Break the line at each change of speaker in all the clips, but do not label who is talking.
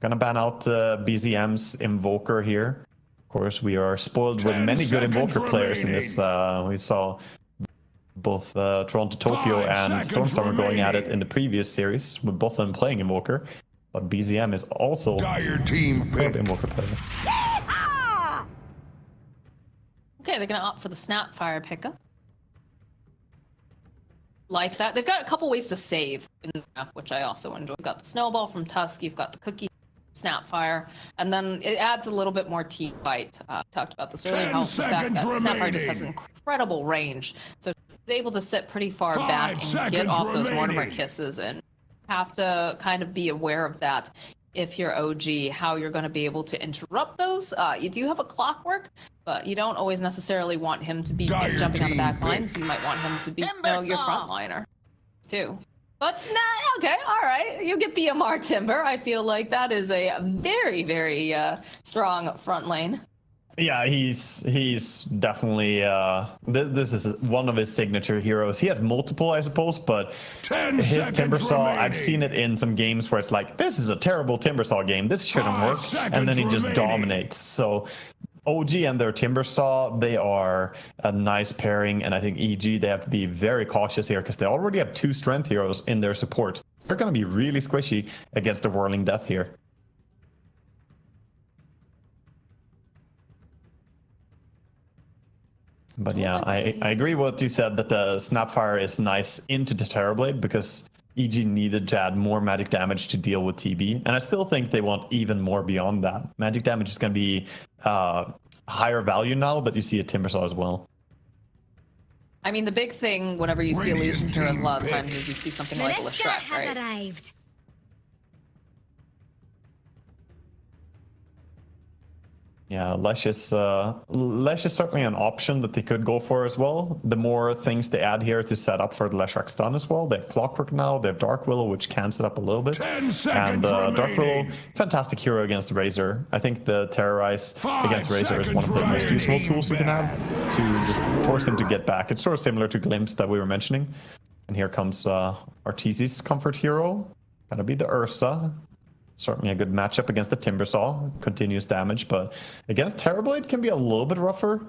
Gonna ban out BZM's Invoker here. Of course, we are spoiled with many good Invoker players in this. We saw both Toronto Tokyo and Stormstormer going at it in the previous series, with both of them playing Invoker. But BZM is also a superb Invoker player.
Okay, they're gonna opt for the Snapfire pickup. Like that. They've got a couple ways to save in the draft, which I also enjoy. You've got the Snowball from Tusk, you've got the Cookie Snapfire, and then it adds a little bit more T-bite. Talked about this earlier, how the fact that Snapfire just has incredible range. So it's able to sit pretty far back and get off those Mortimer kisses, and have to kind of be aware of that if you're OG, how you're going to be able to interrupt those. You do have a Clockwork, but you don't always necessarily want him to be jumping on the back lines. You might want him to be your frontliner too. But nah, okay, all right. You get BMR Timber. I feel like that is a very, very strong front lane.
Yeah, he's definitely this is one of his signature heroes. He has multiple, I suppose, but his Timbersaw, I've seen it in some games where it's like, this is a terrible Timbersaw game, this shouldn't work, and then he just dominates. So OG and their Timbersaw, they are a nice pairing, and I think EG, they have to be very cautious here because they already have 2 strength heroes in their supports. They're going to be really squishy against the Whirling Death here. But yeah, I agree with what you said, that the Snapfire is nice into the Terrorblade because EG needed to add more magic damage to deal with TB. And I still think they want even more beyond that. Magic damage is going to be higher value now, but you see a Timbersaw as well.
I mean, the big thing whenever you see a Legion heroes a lot of times is you see something like a Leshrac, right?
Arrived.
Yeah, Lesh is certainly an option that they could go for as well. The more things they add here to set up for the Leshrac stun as well. They have Clockwork now, they have Dark Willow, which can set up a little bit. And Dark Willow, fantastic hero against Razor. I think the Terrorize against Razor is one of the most useful tools you can have to just force him to get back. It's sort of similar to Glimpse that we were mentioning. And here comes Arteezy's comfort hero. Gonna be the Ursa. Certainly a good matchup against the Timbersaw, continuous damage, but against Terrorblade can be a little bit rougher,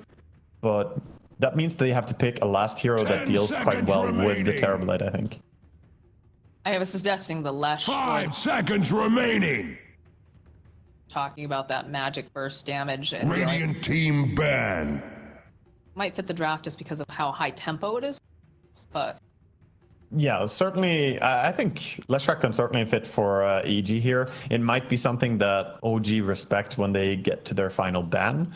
but that means they have to pick a last hero that deals quite well with the Terrorblade, I think.
I was suggesting the Lesh.
5 seconds remaining.
Talking about that magic burst damage and
Radiant team ban.
Might fit the draft just because of how high tempo it is, but
yeah, certainly. I think Leshrac can certainly fit for EG here. It might be something that OG respect when they get to their final ban,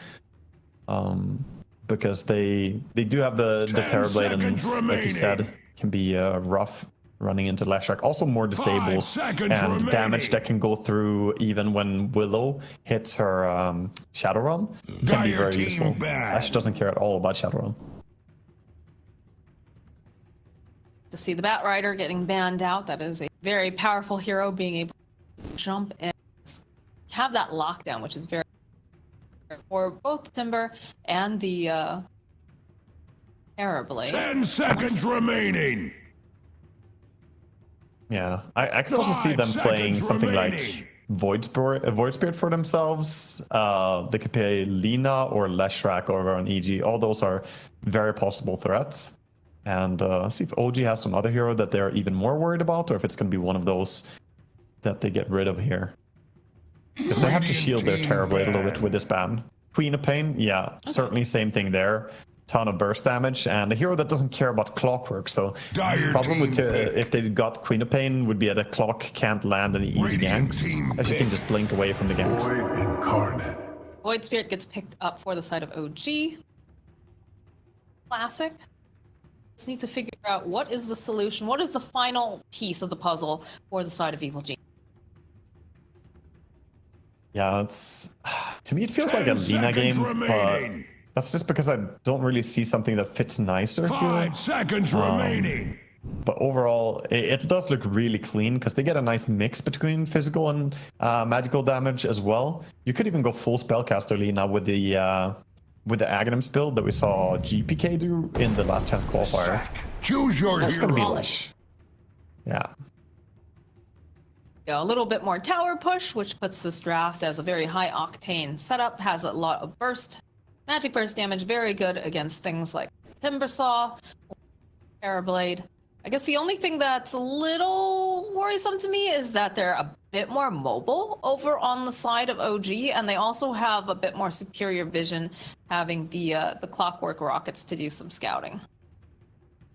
because they do have the Terrorblade, and like you said, can be rough running into Leshrac. Also more disables and damage that can go through even when Willow hits her Shadow Run can be very useful. Ash doesn't care at all about Shadow Run.
To see the Batrider getting banned out, that is a very powerful hero, being able to jump and have that lockdown, which is very for both Timber and the Terrorblade.
10 seconds remaining.
Yeah, I could also see them playing something like Void Spirit for themselves. They could play Lina or Leshrac over on EG. All those are very possible threats. And see if OG has some other hero that they're even more worried about, or if it's going to be one of those that they get rid of here. Because they have to shield their Terrorblade a little bit with this ban. Queen of Pain, yeah, certainly same thing there. Ton of burst damage, and a hero that doesn't care about Clockwork. So the problem with if they got Queen of Pain would be that a clock can't land any easy ganks, as you can just blink away from the ganks.
Void Incarnate.
Void Spirit gets picked up for the side of OG. Classic. Just need to figure out what is the solution, what is the final piece of the puzzle for the side of Evil Genius.
Yeah, it's to me it feels like a Lina game, but that's just because I don't really see something that fits nicer here.
5 seconds remaining.
But overall, it does look really clean because they get a nice mix between physical and magical damage as well. You could even go full spellcaster Lina with the Aghanims build that we saw GPK do in the Last Chance qualifier.
Choose your
That's gonna be
hero.
Lesh. Yeah.
a little bit more tower push, which puts this draft as a very high octane setup, has a lot of burst, magic burst damage, very good against things like Timbersaw, Parablade. I guess the only thing that's a little worrisome to me is that they're a bit more mobile over on the side of OG, and they also have a bit more superior vision, having the clockwork rockets to do some scouting.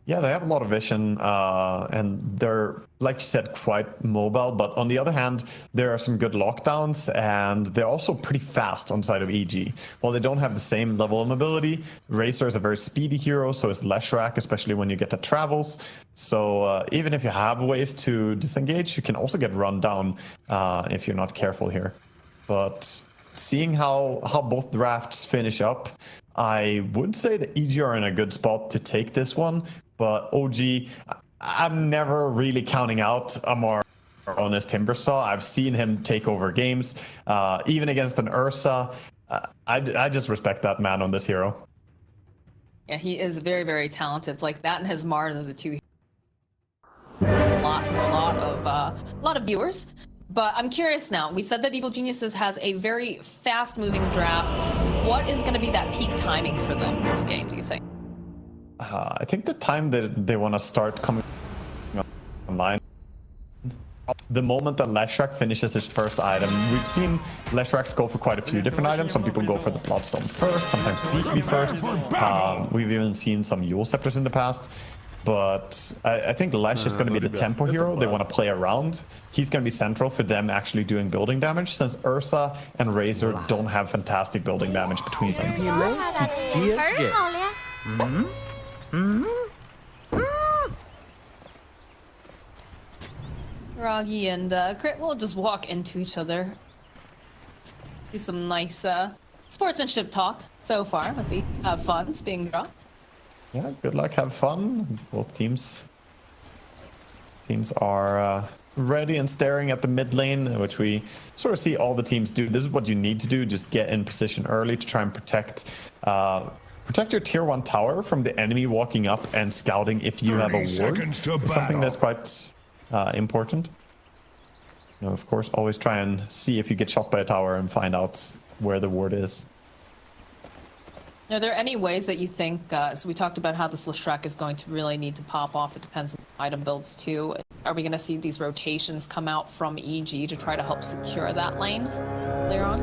Yeah, they have a lot of vision, and they're, like you said, quite mobile. But on the other hand, there are some good lockdowns, and they're also pretty fast on the side of EG. While they don't have the same level of mobility, Racer is a very speedy hero, so is Leshrac, especially when you get to travels. So even if you have ways to disengage, you can also get run down if you're not careful here. But seeing how both drafts finish up, I would say that EG are in a good spot to take this one. But OG, I'm never really counting out Amar on his Timbersaw. I've seen him take over games, even against an Ursa. I just respect that man on this hero.
Yeah, he is very, very talented. It's like that and his Mars are the two a lot of viewers. But I'm curious now. We said that Evil Geniuses has a very fast-moving draft. What is going to be that peak timing for them in this game, do you think?
I think the time that they want to start coming online, the moment that Leshrac finishes his first item. We've seen Leshracs go for quite a few different items. Some people go for the Bloodstone first, sometimes BB first. We've even seen some Yule Scepters in the past. But I think Lesh is going to be the tempo hero. They want to play around. He's going to be central for them actually doing building damage, since Ursa and Razor don't have fantastic building damage between them.
Roggy and Crit will just walk into each other. Do some nice sportsmanship talk so far with the funds being dropped.
Yeah, good luck, have fun. Both teams are ready and staring at the mid lane, which we sort of see all the teams do. This is what you need to do, just get in position early to try and protect your tier 1 tower from the enemy walking up and scouting if you have a ward. It's something that's quite important. You know, of course, always try and see if you get shot by a tower and find out where the ward is.
Are there any ways that you think, so we talked about how this Leshrac is going to really need to pop off. It depends on the item builds too. Are we going to see these rotations come out from EG to try to help secure that lane later on?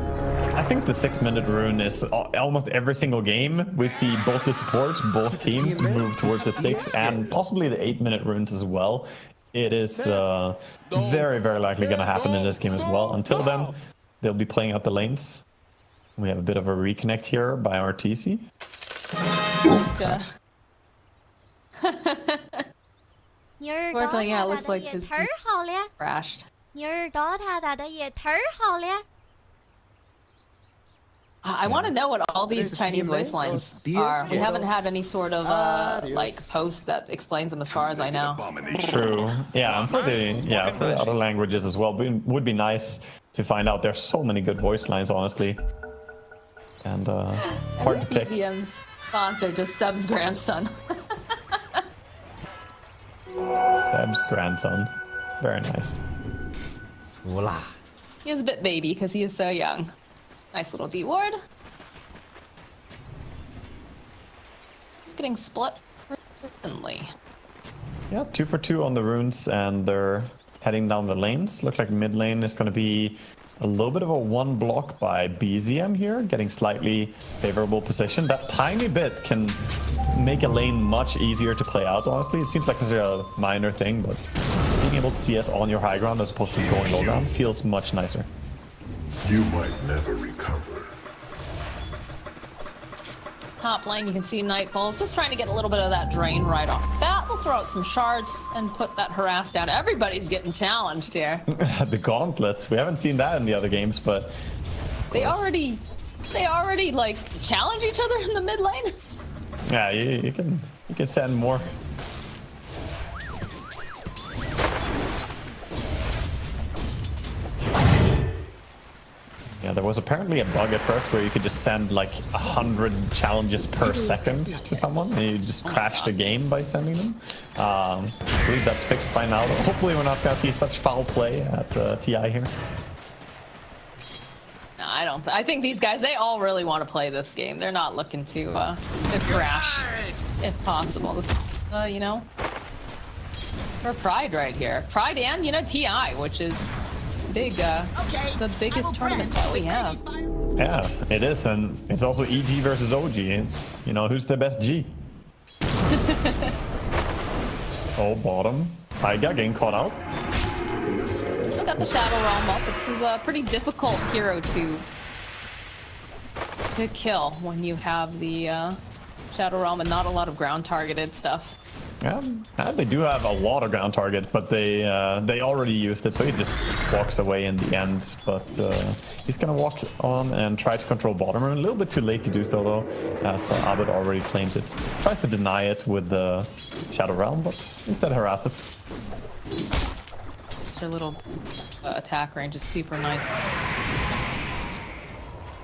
I think the 6-minute rune is almost every single game. We see both the supports, both teams move towards the 6 and possibly the 8-minute runes as well. It is very, very likely going to happen in this game as well. Until then, they'll be playing out the lanes. We have a bit of a reconnect here by our TC.
Unfortunately, yeah, it looks like his crashed. I want to know what all these Chinese voice lines are. We haven't had any sort of like post that explains them, as far as I know.
True. Yeah, and for the other languages as well, would be nice to find out. There's so many good voice lines, honestly. And hard to pick.
EZM's sponsor, just Sub's grandson.
Seb's grandson. Very nice.
Voila.
He is a bit baby because he is so young. Nice little D ward. It's getting split evenly.
Yeah, 2 for 2 on the runes, and they're heading down the lanes. Look like mid lane is going to be a little bit of a 1 block by BZM here, getting slightly favorable position. That tiny bit can make a lane much easier to play out, honestly. It seems like such a minor thing, but being able to CS on your high ground as opposed to going low ground feels much nicer.
You might never recover.
Top lane, you can see Nightfall's just trying to get a little bit of that drain right off the bat. We'll throw out some shards and put that harass down. Everybody's getting challenged here.
The gauntlets, we haven't seen that in the other games, but
they already like challenge each other in the mid lane.
Yeah, you can send more. Yeah, there was apparently a bug at first where you could just send like 100 challenges per second to someone, and you just crash the game by sending them. I believe that's fixed by now. Hopefully we're not gonna see such foul play at TI here.
No, I don't. I think these guys, they all really want to play this game. They're not looking to crash, if possible. This, you know, for Pride right here. Pride and, you know, TI, which is big, the biggest tournament that we have.
Yeah, it is, and it's also EG versus OG. It's, you know, who's the best G? Oh, bottom. Taiga getting caught out.
Still got the Shadow Realm up. This is a pretty difficult hero to kill when you have the Shadow Realm and not a lot of ground targeted stuff.
Yeah, they do have a lot of ground target, but they already used it, so he just walks away in the end. But he's gonna walk on and try to control bottom. A little bit too late to do so though, so Abed already claims it. Tries to deny it with the Shadow Realm, but instead harasses.
Their little attack range is super nice.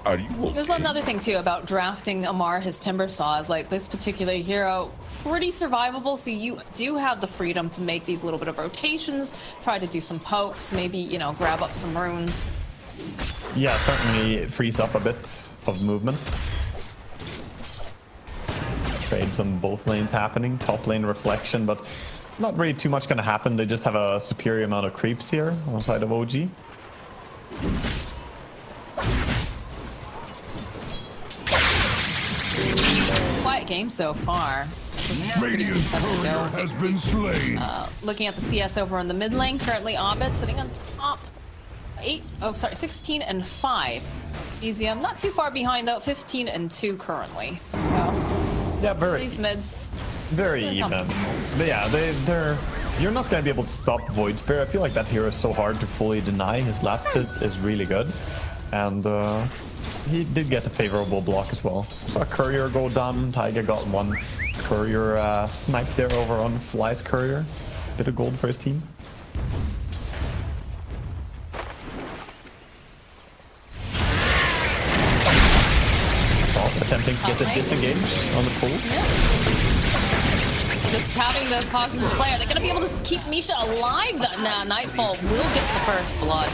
Are you okay?
There's another thing too about drafting Amar, his Timber Saw, is like this particular hero pretty survivable, so you do have the freedom to make these little bit of rotations, try to do some pokes, maybe, you know, grab up some runes.
Yeah, certainly it frees up a bit of movement. Trades on both lanes happening, top lane reflection, but not really too much gonna happen. They just have a superior amount of creeps here on the side of OG.
Quiet game so far.
Radiant's courier has been slain.
Looking at the CS over in the mid lane, currently Abed sitting on top. 16 and 5. Easium not too far behind though, 15 and 2 currently. So,
Yeah, very.
these mids.
Very
Really
even. But yeah, they're. You're not gonna be able to stop Void Spear. I feel like that hero is so hard to fully deny. His last hit is really good, and he did get a favorable block as well. Saw a courier go down. Taiga got one courier snipe there over on Fly's courier. Bit of gold for his team. Attempting to get the disengage on the pool.
Just having those cogs in play, are they going to be able to keep Misha alive? Nah, Nightfall will get the first blood.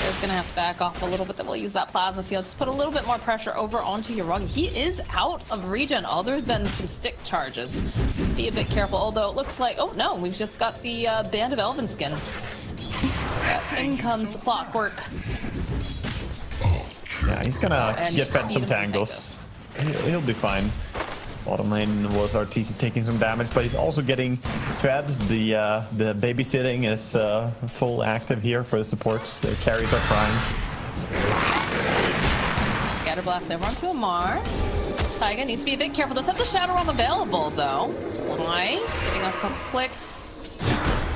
Is going to have to back off a little bit. Then we'll use that plasma field. Just put a little bit more pressure over onto Yuragi. He is out of regen other than some stick charges. Be a bit careful. Although it looks like, oh no, we've just got the Band of Elven Skin. In comes the clockwork.
Yeah, he's gonna
And
get fed some
some
tangles. He'll be fine. Bottom lane was RTC taking some damage, but he's also getting fed. The babysitting is full active here for the supports. Their carries are crying.
Scatterblast over onto Amar. Taiga needs to be a bit careful. Does have the Shadow Realm available though. Why? Giving off a couple clicks. Oops.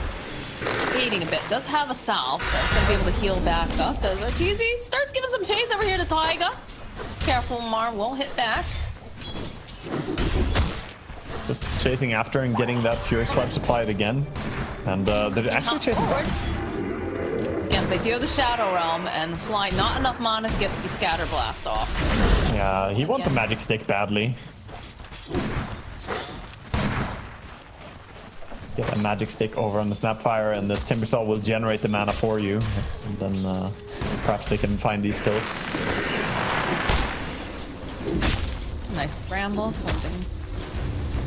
Waiting a bit. Does have a salve, so it's going to be able to heal back up. As RTZ starts giving some chase over here to Taiga. Careful, Amar will hit back.
Just chasing after and getting that Fury Swipe supplied again. And they're actually chasing
forward. Again, they do have the Shadow Realm and Fly. Not enough mana to get the Scatterblast off.
Yeah, he wants a magic stick badly. Get a magic stick over on the Snapfire, and this Timbersaw will generate the mana for you. And then perhaps they can find these kills.
Nice brambles holding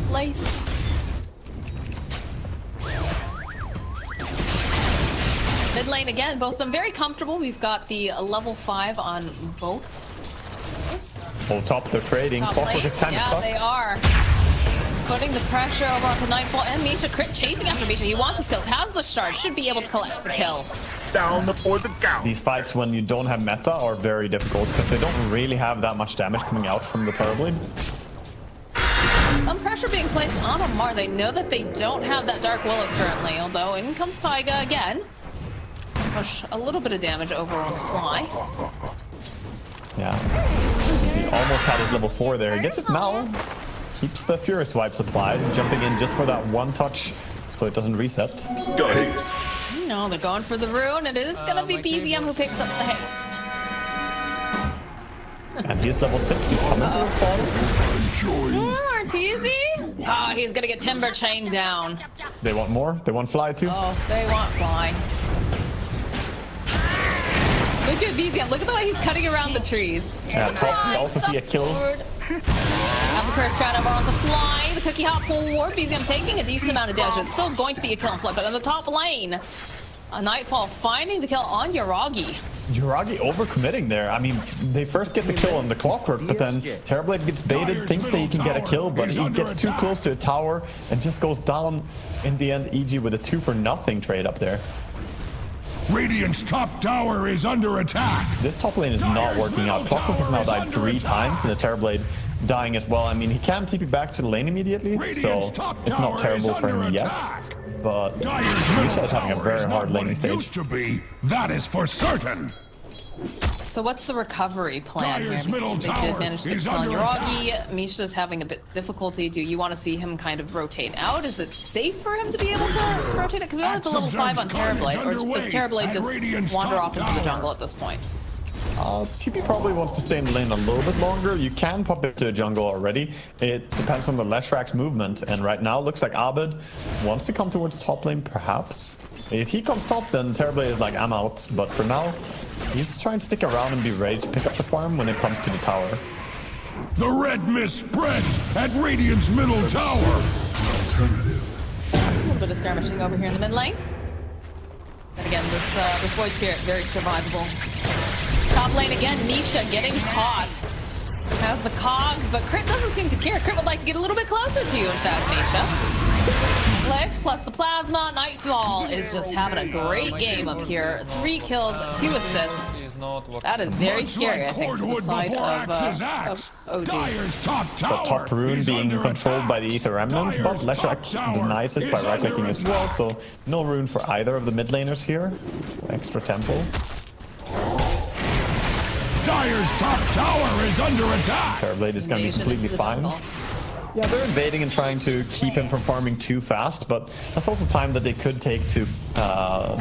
place. Mid lane again, both of them very comfortable. We've got the level 5 on both.
Oh, top, they're trading.
Top
Clockwork
lane.
is kind of
Yeah,
stuck.
they are. Putting the pressure over onto Nightfall and Misha. Crit chasing after Misha. He wants his kills. Has the shard. Should be able to collect the kill.
Down for the count.
These fights when you don't have meta are very difficult because they don't really have that much damage coming out from the Turbo.
Some pressure being placed on Amar. They know that they don't have that Dark Willow currently, although in comes Taiga again. Push a little bit of damage over onto Fly.
Yeah. He almost had his level 4 there. He gets it now. Keeps the Fury Swipe supplied, jumping in just for that one touch so it doesn't reset.
Go ahead.
No, they're going for the rune. It is going to be BZM who picks up the haste.
And he's level 6. He's coming to the bottom.
Arteezy? Oh, he's gonna get timber chained down.
They want more. They want fly too.
Oh, they want fly. Look at BZM. Look at the way he's cutting around the trees.
Yeah, top. We also see a kill.
Have the curse crown over onto fly. The cookie hop forward. BZM taking a decent amount of damage. It's still going to be a kill and flip. But in the top lane, a Nightfall finding the kill on Yuragi.
Yuragi overcommitting there. I mean, they first get the kill on the clockwork, but then Terrorblade gets baited, thinks that he can get a kill, but he gets too close to a tower and just goes down in the end. EG with a 2-for-nothing trade up there.
Radiant's top tower is under attack.
This top lane is not working out. Clockwork has now died 3 times, and the Terrorblade dying as well. I mean, he can TP back to the lane immediately, so it's not terrible for him yet. But Misha is having a very hard laning stage.
Used to be. That is for certain.
So what's the recovery plan here?
Dyer's middle
They did
tower
manage to
is
kill on
under
Yuragi. Misha's having a bit difficulty. Do you want to see him kind of rotate out? Is it safe for him to be able to rotate it? Because we only have the level 5 on Terrorblade. Or does Terrorblade just wander off into the jungle at this point?
TP probably wants to stay in the lane a little bit longer. You can pop into a jungle already. It depends on the Leshrak's movement. And right now, it looks like Abed wants to come towards top lane, perhaps. If he comes top, then Terrorblade is like, I'm out. But for now, he's trying to stick around and be ready to pick up the farm when it comes to the tower.
The red mist spreads at Radiant's middle tower.
A little bit of skirmishing over here in the mid lane. And again, this Void Spirit, very survivable. Top lane again, Misha getting caught. Has the cogs, but Crit doesn't seem to care. Crit would like to get a little bit closer to you, in fact, Misha. Flex plus the plasma. Nightfall is just having a great game up here. 3 kills, 2 assists. That is very scary, I think, for the side of OG.
So top rune being controlled by the Aether Remnant, but Leshrak denies it by right-clicking as well, so no rune for either of the mid laners here. Extra temple.
Dyer's top tower is under attack.
Terrorblade is going to be completely fine. Yeah, they're invading and trying to keep him from farming too fast, but that's also time that they could take to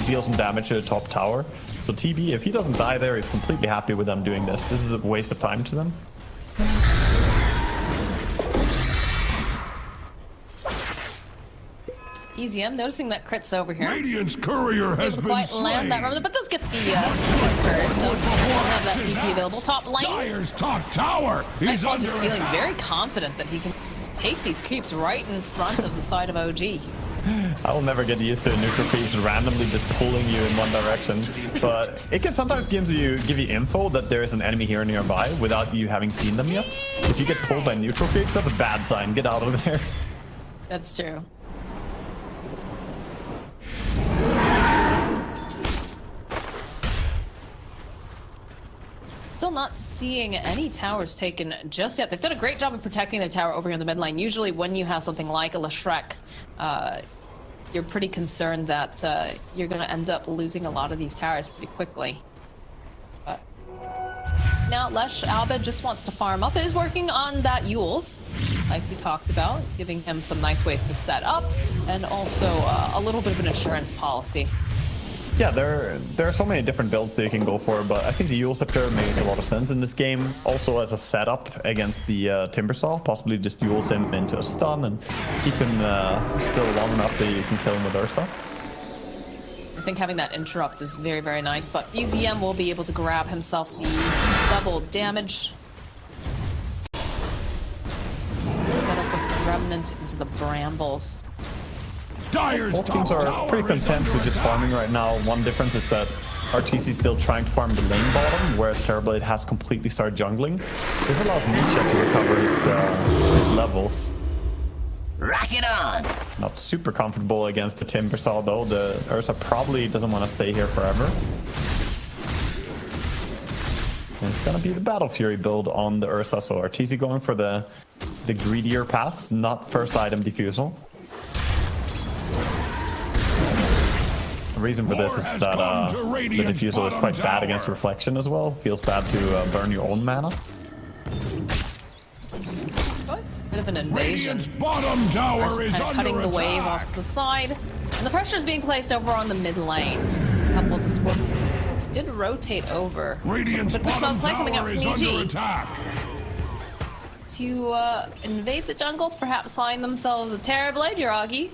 deal some damage to the top tower. So TB, if he doesn't die there, he's completely happy with them doing this. This is a waste of time to them.
EZM noticing that Crit's over here.
Radiant's courier has been
Quite
slain.
land that remnant, but does get the curve, so won't have that TP available. Top lane.
Dyer's top tower is
Nightfall
under
just feeling
attack.
very confident that he can just take these creeps right in front of the side of OG.
I will never get used to neutral creeps randomly just pulling you in one direction, but it can sometimes give you info that there is an enemy here nearby without you having seen them yet. If you get pulled by neutral creeps, that's a bad sign. Get out of there.
That's true. Still not seeing any towers taken just yet. They've done a great job of protecting their tower over here in the mid lane. Usually when you have something like a Leshrak, you're pretty concerned that you're going to end up losing a lot of these towers pretty quickly. But now Lesh Abed just wants to farm up. It is working on that Yules, like we talked about, giving him some nice ways to set up, and also a little bit of an insurance policy.
Yeah, there are so many different builds that you can go for, but I think the Yule Scepter makes a lot of sense in this game. Also as a setup against the Timbersaw, possibly just Yules him into a stun and keep him still long enough that you can kill him with Ursa.
I think having that interrupt is very, very nice, but EZM will be able to grab himself the double damage. Set up with the Remnant into the Brambles.
Both teams are pretty content with just farming right now. One difference is that RTC is still trying to farm the lane bottom, whereas Terrorblade has completely started jungling. This allows Misha to recover his levels.
Rock it on!
Not super comfortable against the Timbersaw though. The Ursa probably doesn't want to stay here forever. And it's gonna be the Battle Fury build on the Ursa, so RTC going for the greedier path, not first item defusal. The reason for this is that the defusal is quite bad against reflection as well. Feels bad to burn your own mana.
Bit of an invasion.
Bottom tower
Just
is
kind of cutting
under
the wave
attack.
off to the side. And the pressure is being placed over on the mid lane. A couple of the did rotate over.
Radiant's
But the smoke
bottom
play coming out
tower
from
is under
EG.
attack.
To invade the jungle, perhaps find themselves a Terrorblade, Yuragi.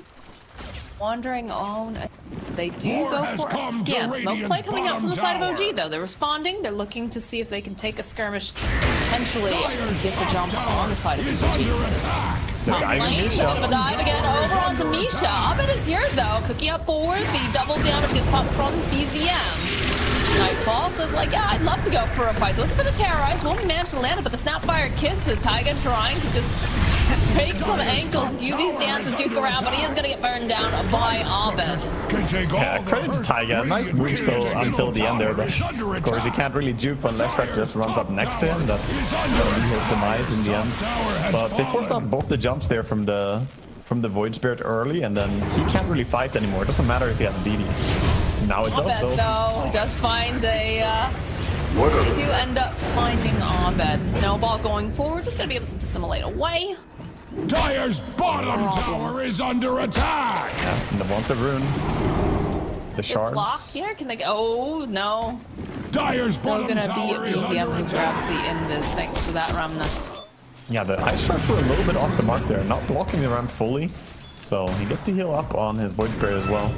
Wandering on. They do
War
go
has
for a
come to
scan. Smoke play
Radiant's
coming out from the side of
bottom
OG, though. They're responding. They're looking to see if they can take a skirmish, potentially get the jump on the side of
Is
OG.
under
This is
attack.
top
guy
lane.
who's
A bit of a dive again over onto Misha. Abed is here, though. Cookie up forward. The double down of his pop from BZM. Nightfall says, like, yeah, I'd love to go for a fight. Looking for the Terrorize. Won't manage to land it, but the Snapfire Kiss is Taiga trying to just break some ankles, do these dances, juke around, but he is going to get burned down by Abed.
Can take all
Yeah, credit to Taiga. Nice moves though until the end there, but of course he can't really juke when Leshrac just runs up next to him. That's gonna be his demise in the end. But they forced out both the jumps there from the Void Spirit early, and then he can't really fight anymore. It doesn't matter if he has DD. Now it does
Abed, though, does find a... They do end up finding Abed. Snowball going forward, just going to be able to dissimulate away.
Dire's bottom tower is under attack.
Yeah, and they want the rune. The
Block
shards.
here, can they... Oh, no.
Dire's
Still
bottom
going to be
tower is
BZM
under
who grabs
attack.
the invis thanks to that remnant.
Yeah, the ice shards were a little bit off the mark there, not blocking the ramp fully. So he gets to heal up on his Void Spirit as well.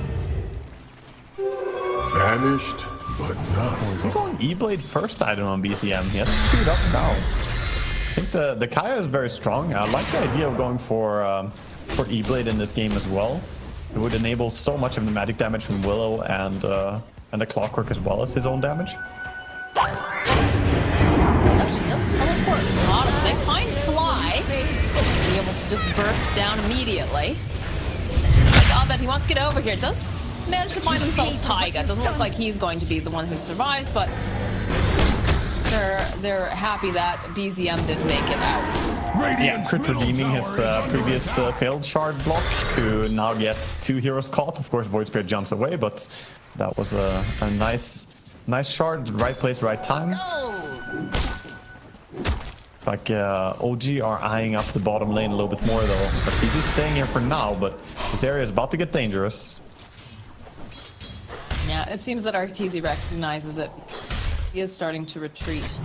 Vanished, but not
Is he going E-Blade first item on BCM? He has to speed up now. I think the Kaya is very strong. I like the idea of going for E-Blade in this game as well. It would enable so much of the magic damage from Willow and the Clockwork as well as his own damage.
She does teleport bottom. They find Fly. Be able to just burst down immediately. Like, oh, that he wants to get over here. Does manage to find themselves Taiga. Doesn't look like he's going to be the one who survives, but they're happy that BZM did make it out.
Yeah, Crit redeeming his previous failed shard block to now get 2 heroes caught. Of course, Void Spirit jumps away, but that was a nice shard, right place, right time. It's like OG are eyeing up the bottom lane a little bit more though. Arteezy's staying here for now, but this area is about to get dangerous.
Yeah, it seems that Arteezy recognizes it. He is starting to retreat.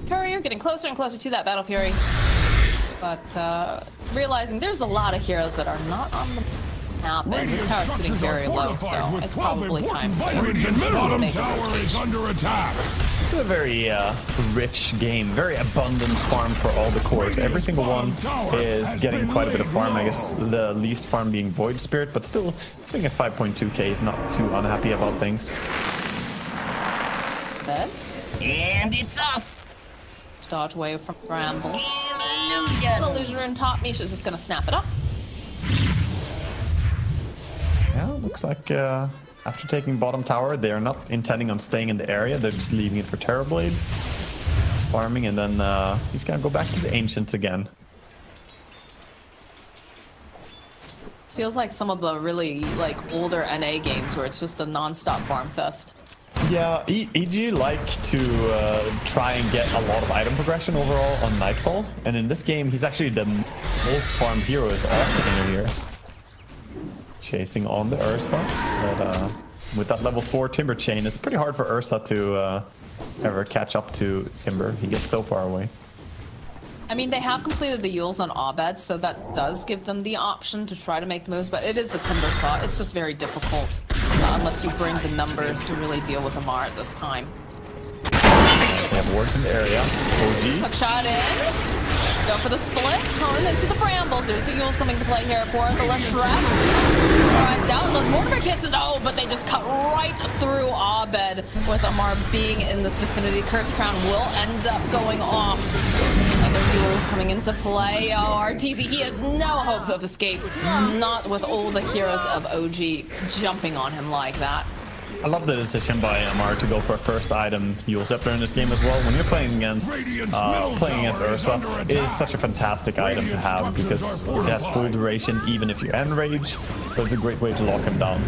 Courier getting closer and closer to that Battle Fury. But realizing there's a lot of heroes that are not on the map, and this tower's sitting very low, so it's probably time to
Radiant's bottom
make a
tower is
rotation.
under attack.
It's a very rich game, very abundant farm for all the cores. Every single one is getting quite a bit of farm. I guess the least farm being Void Spirit, but still sitting at 5.2k is not too unhappy about things.
Dead.
And it's off.
Dodge away from brambles.
Illusion.
Illusion in top. Misha's just gonna snap it up.
Yeah, looks like after taking bottom tower, they are not intending on staying in the area. They're just leaving it for Terrorblade. He's farming, and then he's gonna go back to the Ancients again.
Feels like some of the really older NA games where it's just a non-stop farm fest.
Yeah, EG like to try and get a lot of item progression overall on Nightfall, and in this game, he's actually the most farmed hero is often here. Chasing on the Ursa, but with that level 4 Timber Chain, it's pretty hard for Ursa to ever catch up to Timber. He gets so far away.
I mean, they have completed the Yules on Abed, so that does give them the option to try to make the moves, but it is a Timber Saw. It's just very difficult unless you bring the numbers to really deal with Amar at this time.
They have wards in the area. OG.
Hook shot in. Go for the split. Turn into the brambles. There's the Yules coming to play here for the Leshrac. Tries down those mortar kisses. Oh, but they just cut right through Abed with Amar being in this vicinity. Curse Crown will end up going off. Other Yules coming into play. Oh, Arteezy, he has no hope of escape. Not with all the heroes of OG jumping on him like that.
I love the decision by Amar to go for a first item Yule Scepter in this game as well. When you're playing against Ursa, it is such a fantastic item to have because it has full duration even if you enrage, so it's a great way to lock him down.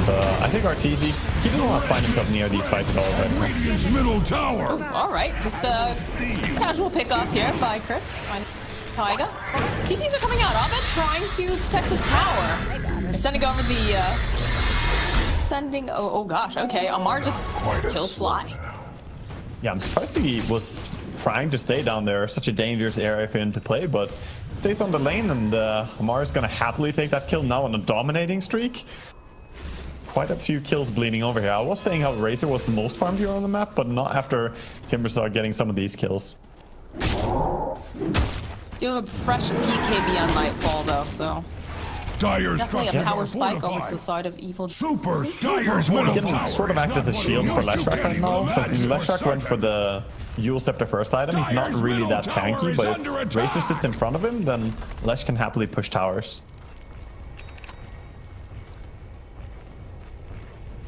But I think Arteezy, he doesn't want to find himself near these fights at all right now.
Radiant's middle tower.
Ooh, all right, just a casual pickup here by Crit. Taiga. TPs are coming out. Abed trying to protect his tower. They're sending over the sending... Oh gosh, okay. Amar just
Quite a
kills
slug
Fly.
now.
Yeah, I'm surprised he was trying to stay down there. Such a dangerous area for him to play, but stays on the lane, and Amar is going to happily take that kill now on a dominating streak. Quite a few kills bleeding over here. I was saying how Razor was the most farmed hero on the map, but not after Timbersaw getting some of these kills.
Do have a fresh BKB on Nightfall though, so
Dire
definitely a
structures
power
are
spike over to
fortified.
the side of Evil.
Super Dire's middle
He can
tower
sort of
is
act as a
not what
shield
it
for
used to
Leshrac
be,
right now,
but
since
that is for
Leshrac went for
certain.
the Eul Scepter first item. He's not
Dire's
really
middle
that
tower
tanky,
is
but
under
if
attack.
Razor sits in front of him, then Lesh can happily push towers.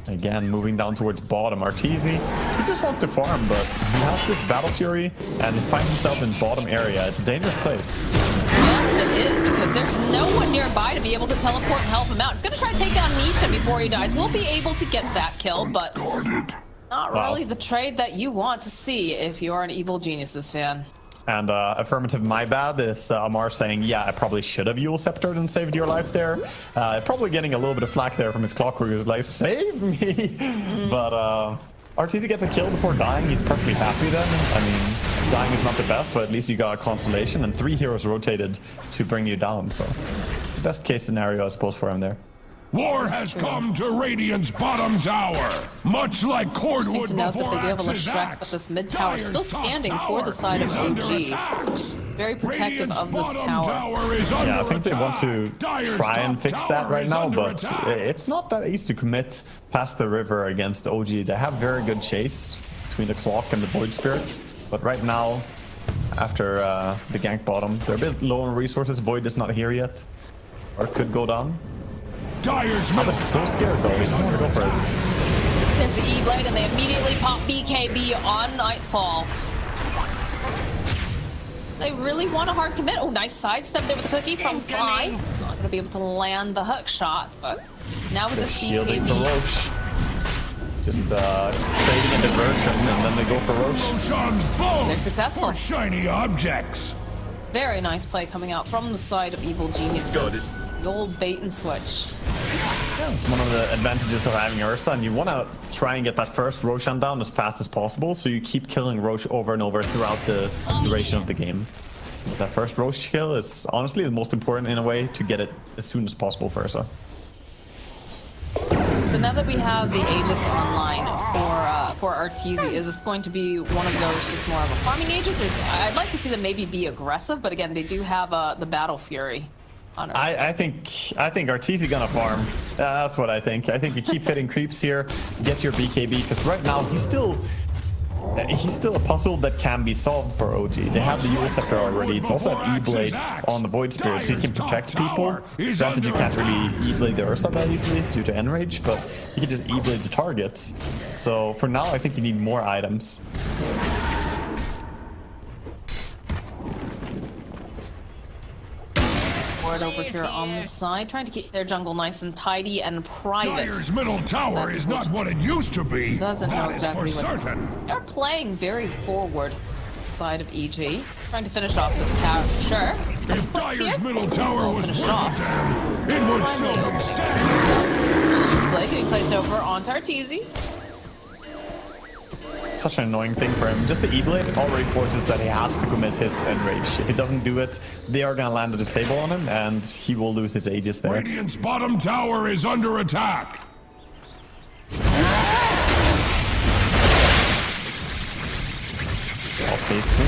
Again, moving down towards bottom. Arteezy, he just wants to farm, but he has this Battle Fury and finds himself in bottom area. It's a dangerous place.
Yes, it is, because there's no one nearby to be able to teleport and help him out. He's going to try to take down Misha before he dies. We'll be able to get that kill, but
Guarded.
not
Wow.
really the trade that you want to see if you're an Evil Geniuses fan.
And affirmative, my bad, is Amar saying, yeah, I probably should have Eul Sceptered and saved your life there. Probably getting a little bit of flack there from his Clockwork, who's like, save me! But Arteezy gets a kill before dying. He's perfectly happy then. I mean, dying is not the best, but at least you got a consolation, and 3 heroes rotated to bring you down. So, best case scenario, I suppose, for him there.
War has come to Radiant's bottom tower, much like
Interesting
cordwood
to note that
before
they do have a
Axe's
Leshrac, but
axe.
this mid tower is still
Dire's top
standing for the
tower
side of
is under
OG.
attacks.
Very protective
Radiant's
of this
bottom
tower.
is
Yeah, I
under
think they want to
attack. Dire's
try and
top
fix that
tower
right
is
now,
under
but
attack.
it's not that easy to commit past the river against OG. They have very good chase between the Clock and the Void Spirit, but right now, after the gank bottom, they're a bit low on resources. Void is not here yet, or it could go down.
Dire's
Oh,
middle
they're so
tower
scared though, they
is
just want to go
under
for
attack.
it.
There's the E-Blade, and they immediately pop BKB on Nightfall. They really want a hard commit. Oh, nice sidestep there with the cookie from Fly. Not going to be able to land the hook shot, but now with this
Shielding for
BKB.
Roche. Just trading a diversion, and then they go for Roche.
Roshan's bow
They're successful.
for shiny objects.
Very nice play coming out from the side of Evil Geniuses. The old bait and switch.
Yeah, it's one of the advantages of having Ursa, and you want to try and get that first Roshan down as fast as possible, so you keep killing Roche over and over throughout the duration of the game. But that first Roche kill is honestly the most important in a way to get it as soon as possible for Ursa.
So now that we have the Aegis online for Arteezy, is this going to be one of those just more of a farming Aegis? Or I'd like to see them maybe be aggressive, but again, they do have the Battle Fury on Ursa.
I think Arteezy gonna farm. That's what I think. I think you keep hitting creeps here, get your BKB, because right now he's still a puzzle that can be solved for OG. They have the Eul Scepter already. They also have E-Blade on the Void Spirit, so he can protect people. Granted, you can't really E-Blade the Ursa that easily due to Enrage, but you can just E-Blade the targets. So for now, I think you need more items.
Over here on the side, trying to keep their jungle nice and tidy and private.
Dire's middle tower is not what it used to be.
Doesn't know
That is
exactly
for
what's
certain.
They're playing very forward side of EG, trying to finish off this tower. Sure.
If Dire's middle tower
We'll
was
finish
worth
it
a
off.
damn, it would still be standing.
Blade getting placed over onto Arteezy.
Such an annoying thing for him. Just the E-Blade already forces that he has to commit his Enrage. If he doesn't do it, they are gonna land a disable on him, and he will lose his Aegis there.
Radiant's bottom tower is under attack.
Basically,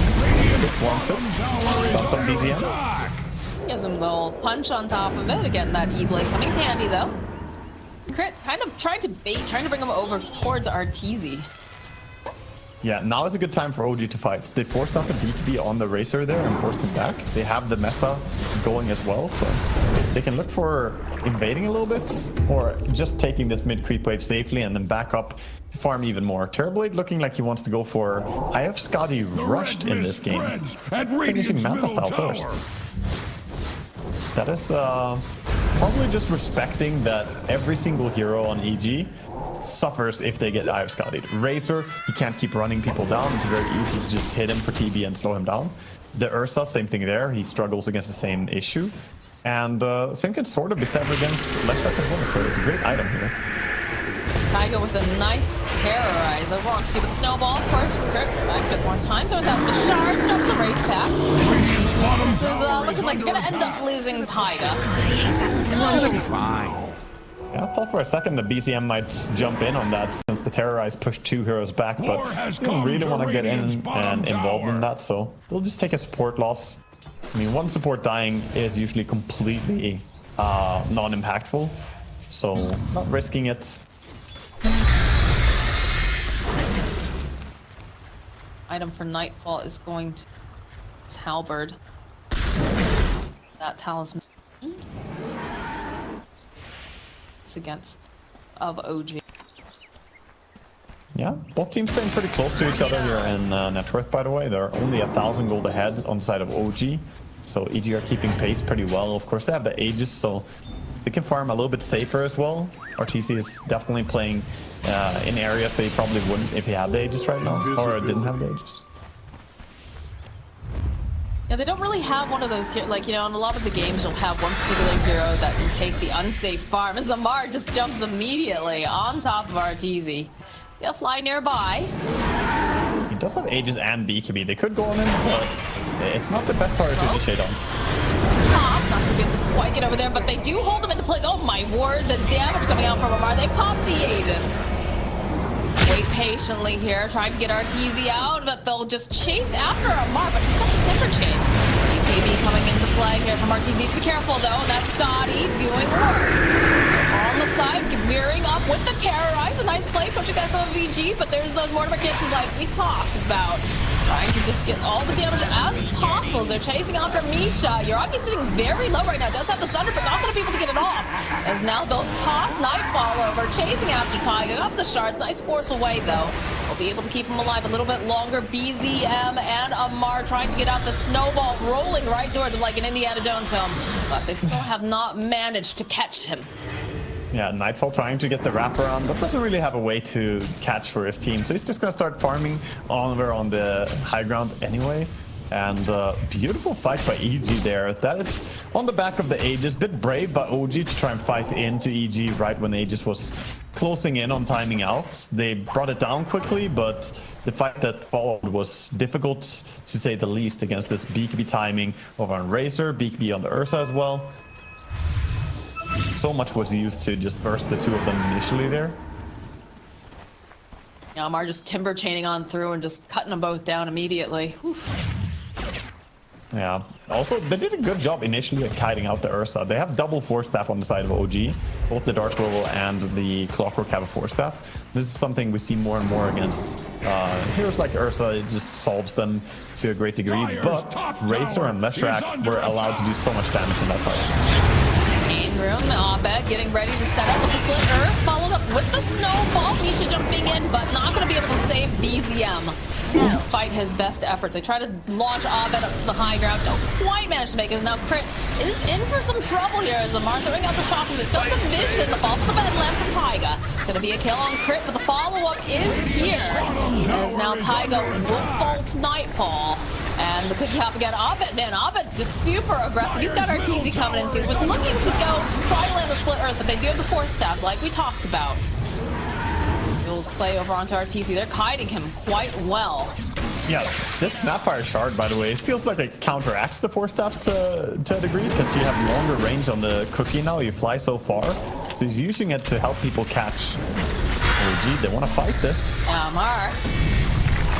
just wants it. Stuns on BZM.
Attack.
Gives him the old punch on top of it. Again, that E-Blade coming in handy though. Crit kind of trying to bring him over towards Arteezy.
Yeah, now is a good time for OG to fight. They forced out the BKB on the Razor there and forced him back. They have the meta going as well, so they can look for invading a little bit or just taking this mid creep wave safely and then back up to farm even more. Terrorblade looking like he wants to go for... I have Scotty rushed in this game, finishing Manta style first. That is probably just respecting that every single hero on EG suffers if they get Eye of Scottied. Razor, he can't keep running people down. It's very easy to just hit him for TB and slow him down. The Ursa, same thing there. He struggles against the same issue. And same can sort of be said against Leshrac as well, so it's a great item here.
Taiga with a nice terrorize over on Stu with the snowball. Of course, Crit back a bit more time. Throws out the shard, drops the Wraith pack.
Radiant's bottom
This is
tower
looking like you're gonna end
attack.
up losing Taiga.
It'll be fine.
Yeah, I thought for a second the BCM might jump in on that since the Terrorize pushed 2 heroes back, but
War has
didn't
come
really
to
want to get in
Radiant's bottom
and involved in
tower.
that, so they'll just take a support loss. I mean, one support dying is usually completely non-impactful, so not risking it.
Item for Nightfall is going to it's Halberd. That talisman. It's against of OG.
Yeah, both teams staying pretty close to each other here in net worth, by the way. They're only 1,000 gold ahead on the side of OG, so EG are keeping pace pretty well. Of course, they have the Aegis, so they can farm a little bit safer as well. RTC is definitely playing in areas they probably wouldn't if he had the Aegis right now, or didn't have the Aegis.
Yeah, they don't really have one of those here. Like, you know, in a lot of the games, you'll have one particular hero that can take the unsafe farm. And Zamar just jumps immediately on top of Arteezy. They'll fly nearby.
He does have Aegis and BKB. They could go on him, but it's not the best target to initiate on.
Pop, not gonna be able to quite get over there, but they do hold him into place. Oh my word, the damage coming out from Amar. They pop the Aegis. Wait patiently here, trying to get Arteezy out, but they'll just chase after Amar, but he's got the Timber Chain. DPB coming into play here from Arteezy. Needs to be careful though, and that's Scotty doing work. On the side, veering up with the Terrorize. A nice play, pushing that SOVG, but there's those Mortimer kisses like we talked about. Trying to just get all the damage as possible as they're chasing after Misha. Yuragi's sitting very low right now. Does have the Thunder, but not going to be able to get it off. As now they'll toss Nightfall over, chasing after Taiga. Got the shards. Nice force away, though. We'll be able to keep him alive a little bit longer. BZM and Amar trying to get out the snowball, rolling right towards him like an Indiana Jones film. But they still have not managed to catch him.
Yeah, Nightfall trying to get the wraparound, but doesn't really have a way to catch for his team. So he's just going to start farming over on the high ground anyway. And beautiful fight by EG there. That is on the back of the Aegis. Bit brave by OG to try and fight into EG right when Aegis was closing in on timing out. They brought it down quickly, but the fight that followed was difficult to say the least against this BKB timing over on Razor, BKB on the Ursa as well. So much was used to just burst the two of them initially there.
Yeah, Amar just timber chaining on through and just cutting them both down immediately. Oof.
Yeah. Also, they did a good job initially at kiting out the Ursa. They have double Force Staff on the side of OG. Both the Dark Roll and the Clockwork have a Force Staff. This is something we see more and more against heroes like Ursa. It just solves them to a great degree. But Razor and Leshrac were allowed to do so much damage in that fight.
Main room, Abed getting ready to set up with the split earth, followed up with the snowball. Misha jumping in, but not going to be able to save BZM. Despite his best efforts, they try to launch Abed up to the high ground. Don't quite manage to make it. Now Crit is in for some trouble here as Amar throwing out the shot from the still the vision. The fall to the bed lamp from Taiga. Going to be a kill on Crit, but the follow-up is here. As now Taiga will fault Nightfall. And the cookie hop again. Abed, man, Abed's just super aggressive. He's got Arteezy coming into it. Was looking to go try to land the split earth, but they do have the force stabs like we talked about. Jules play over onto Arteezy. They're kiting him quite well.
Yeah, this Snapfire Shard, by the way, it feels like it counteracts the Force Staffs to a degree, because you have longer range on the cookie now. You fly so far. So he's using it to help people catch. Oh, gee, they want to fight this.
Amar